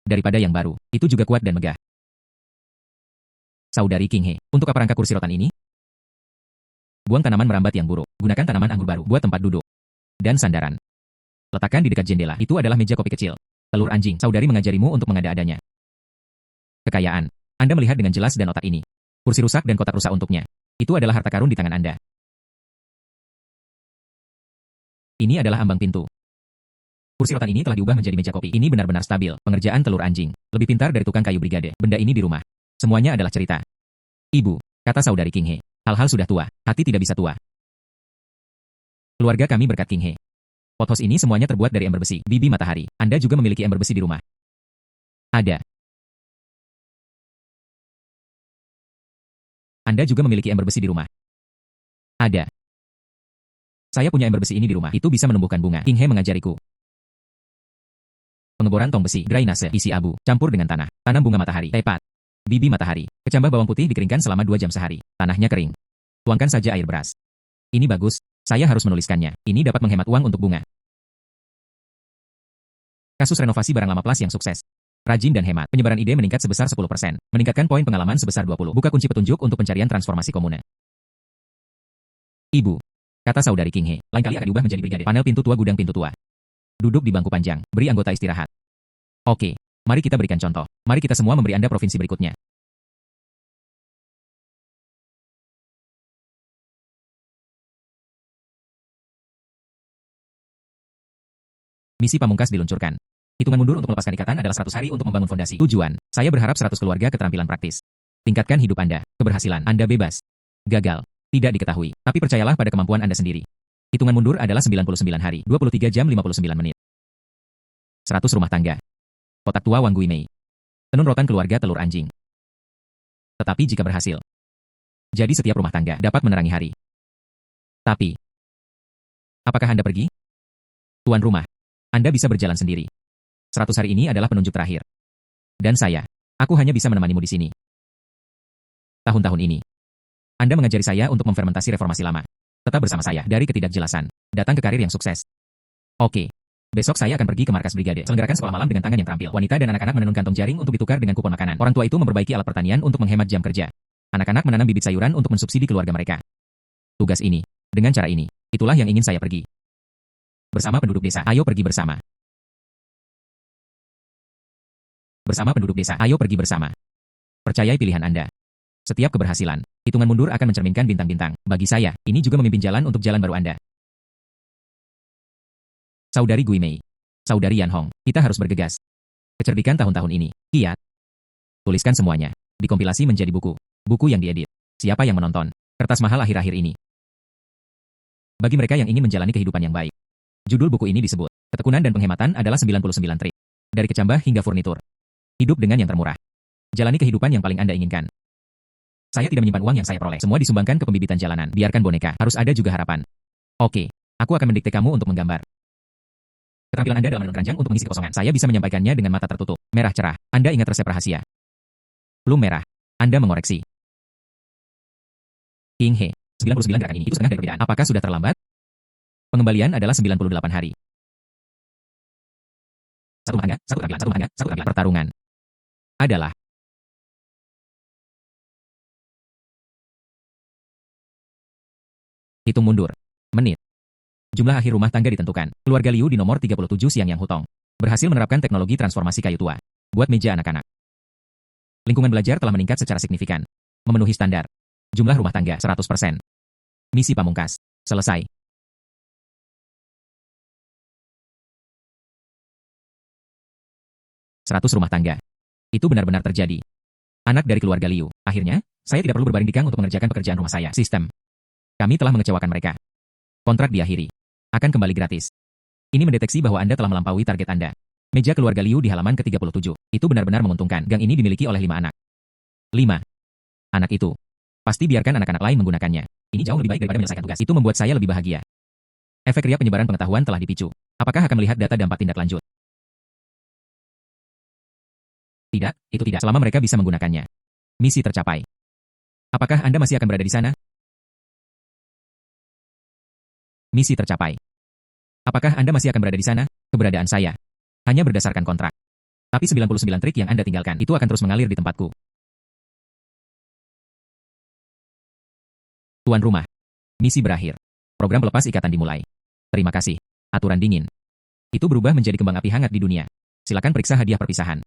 Daripada yang baru, itu juga kuat dan megah. Saudari King He, untuk apa rangka kursi rotan ini? Buang tanaman merambat yang buruk. Gunakan tanaman anggur baru buat tempat duduk. Dan sandaran. Letakkan di dekat jendela. Itu adalah meja kopi kecil. Telur anjing. Saudari mengajarimu untuk mengada-adanya. Kekayaan. Anda melihat dengan jelas dan otak ini. Kursi rusak dan kotak rusak untuknya. Itu adalah harta karun di tangan Anda. Ini adalah ambang pintu. Kursi rotan ini telah diubah menjadi meja kopi. Ini benar-benar stabil. Pengerjaan telur anjing. Lebih pintar dari tukang kayu brigade. Benda ini di rumah. Semuanya adalah cerita. Ibu, kata saudari King He. Hal-hal sudah tua. Hati tidak bisa tua. Keluarga kami berkat King He. Pothos ini semuanya terbuat dari ember besi. Bibi matahari. Anda juga memiliki ember besi di rumah. Ada. Anda juga memiliki ember besi di rumah. Ada. Saya punya ember besi ini di rumah. Itu bisa menumbuhkan bunga. King He mengajariku. Pengeboran tong besi, drainase, isi abu, campur dengan tanah. Tanam bunga matahari. Tepat. Bibi matahari. Kecambah bawang putih dikeringkan selama 2 jam sehari. Tanahnya kering. Tuangkan saja air beras. Ini bagus. Saya harus menuliskannya. Ini dapat menghemat uang untuk bunga. Kasus renovasi barang lama plus yang sukses. Rajin dan hemat. Penyebaran ide meningkat sebesar 10%. Meningkatkan poin pengalaman sebesar 20. Buka kunci petunjuk untuk pencarian transformasi komune. Ibu, kata saudari King He, lain kali akan diubah menjadi brigade. Panel pintu tua gudang pintu tua. Duduk di bangku panjang. Beri anggota istirahat. Oke, mari kita berikan contoh. Mari kita semua memberi Anda provinsi berikutnya. Misi pamungkas diluncurkan. Hitungan mundur untuk melepaskan ikatan adalah 100 hari untuk membangun fondasi. Tujuan, saya berharap 100 keluarga keterampilan praktis. Tingkatkan hidup Anda, keberhasilan Anda bebas. Gagal, tidak diketahui, tapi percayalah pada kemampuan Anda sendiri. Hitungan mundur adalah 99 hari, 23 jam 59 menit. 100 rumah tangga. Kotak tua Wang Guimei. Tenun rotan keluarga telur anjing. Tetapi jika berhasil, jadi setiap rumah tangga dapat menerangi hari. Tapi, apakah Anda pergi? Tuan rumah, Anda bisa berjalan sendiri. 100 hari ini adalah penunjuk terakhir. Dan aku hanya bisa menemanimu di sini. Tahun-tahun ini, Anda mengajari saya untuk memfermentasi reformasi lama. Tetap bersama saya dari ketidakjelasan, datang ke karir yang sukses. Oke, besok saya akan pergi ke markas brigade. Selenggarakan sekolah malam dengan tangan yang terampil. Wanita dan anak-anak menenun kantong jaring untuk ditukar dengan kupon makanan. Orang tua itu memperbaiki alat pertanian untuk menghemat jam kerja. Anak-anak menanam bibit sayuran untuk mensubsidi keluarga mereka. Tugas ini, dengan cara ini, itulah yang ingin saya pergi. Bersama penduduk desa, ayo pergi bersama. Bersama penduduk desa, ayo pergi bersama. Percayai pilihan Anda. Setiap keberhasilan, hitungan mundur akan mencerminkan bintang-bintang. Bagi saya, ini juga memimpin jalan untuk jalan baru Anda. Saudari Guimei. Saudari Yan Hong, kita harus bergegas. Kecerdikan tahun-tahun ini, kiat. Tuliskan semuanya. Dikompilasi menjadi buku. Buku yang diedit. Siapa yang menonton? Kertas mahal akhir-akhir ini. Bagi mereka yang ingin menjalani kehidupan yang baik. Judul buku ini disebut, Ketekunan dan Penghematan adalah 99 trik. Dari kecambah hingga furnitur. Hidup dengan yang termurah. Jalani kehidupan yang paling Anda inginkan. Saya tidak menyimpan uang yang saya peroleh. Semua disumbangkan ke pembibitan jalanan. Biarkan boneka. Harus ada juga harapan. Oke. Aku akan mendikte kamu untuk menggambar. Keterampilan Anda dalam menenun keranjang untuk mengisi kekosongan. Saya bisa menyampaikannya dengan mata tertutup. Merah cerah. Anda ingat resep rahasia. Plum merah. Anda mengoreksi. King He. 99 gerakan ini itu setengah dari perbedaan. Apakah sudah terlambat? Pengembalian adalah 98 hari. Satu rumah tangga, satu keterampilan. Pertarungan adalah hitung mundur. Menit. Jumlah akhir rumah tangga ditentukan. Keluarga Liu di nomor 37 Siang Yang Hutong. Berhasil menerapkan teknologi transformasi kayu tua. Buat meja anak-anak. Lingkungan belajar telah meningkat secara signifikan. Memenuhi standar. Jumlah rumah tangga 100%. Misi pamungkas. Selesai. Seratus rumah tangga. Itu benar-benar terjadi. Anak dari keluarga Liu. Akhirnya, saya tidak perlu berbaring di gang untuk mengerjakan pekerjaan rumah saya. Sistem. Kami telah mengecewakan mereka. Kontrak diakhiri. Akan kembali gratis. Ini mendeteksi bahwa Anda telah melampaui target Anda. Meja keluarga Liu di halaman ke-37. Itu benar-benar menguntungkan. Gang ini dimiliki oleh 5 anak. 5 anak itu. Pasti biarkan anak-anak lain menggunakannya. Ini jauh lebih baik daripada menyelesaikan tugas. Itu membuat saya lebih bahagia. Efek ria penyebaran pengetahuan telah dipicu. Apakah akan melihat data dampak tindak lanjut? Tidak, itu tidak. Selama mereka bisa menggunakannya. Misi tercapai. Apakah Anda masih akan berada di sana? Misi tercapai. Apakah Anda masih akan berada di sana? Keberadaan saya hanya berdasarkan kontrak. Tapi 99 trik yang Anda tinggalkan itu akan terus mengalir di tempatku. Tuan rumah. Misi berakhir. Program pelepas ikatan dimulai. Terima kasih. Aturan dingin. Itu berubah menjadi kembang api hangat di dunia. Silakan periksa hadiah perpisahan.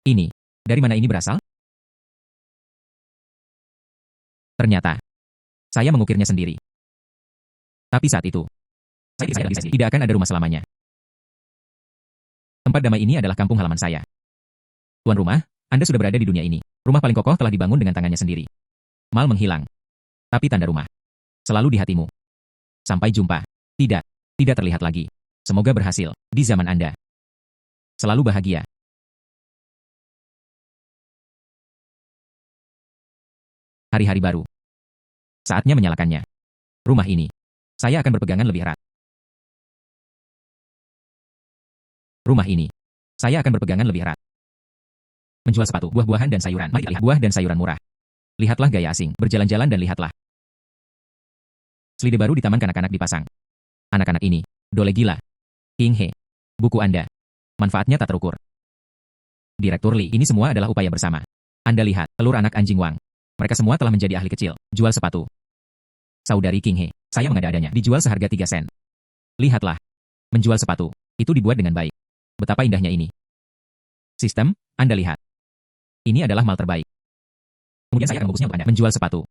Ini. Dari mana ini berasal? Ternyata. Saya mengukirnya sendiri. Tapi saat itu. Saya tidak akan ada rumah selamanya. Tempat damai ini adalah kampung halaman saya. Tuan rumah, Anda sudah berada di dunia ini. Rumah paling kokoh telah dibangun dengan tangannya sendiri. Mal menghilang. Tapi tanda rumah. Selalu di hatimu. Sampai jumpa. Tidak. Tidak terlihat lagi. Semoga berhasil. Di zaman Anda. Selalu bahagia. Hari-hari baru. Saatnya menyalakannya. Rumah ini. Saya akan berpegangan lebih erat. Rumah ini. Saya akan berpegangan lebih erat. Menjual sepatu, buah-buahan dan sayuran. Mari lihat buah dan sayuran murah. Lihatlah gaya asing. Berjalan-jalan dan lihatlah. Selide baru di taman kanak-kanak dipasang. Anak-anak ini. Dole gila. King He. Buku Anda. Manfaatnya tak terukur. Direktur Li, ini semua adalah upaya bersama. Anda lihat, telur anak anjing Wang. Mereka semua telah menjadi ahli kecil. Jual sepatu. Saudari King He, saya mengada-adanya. Dijual seharga 3 sen. Lihatlah. Menjual sepatu. Itu dibuat dengan baik. Betapa indahnya ini. Sistem, Anda lihat. Ini adalah mal terbaik. Kemudian saya akan membungkusnya untuk Anda. Menjual sepatu.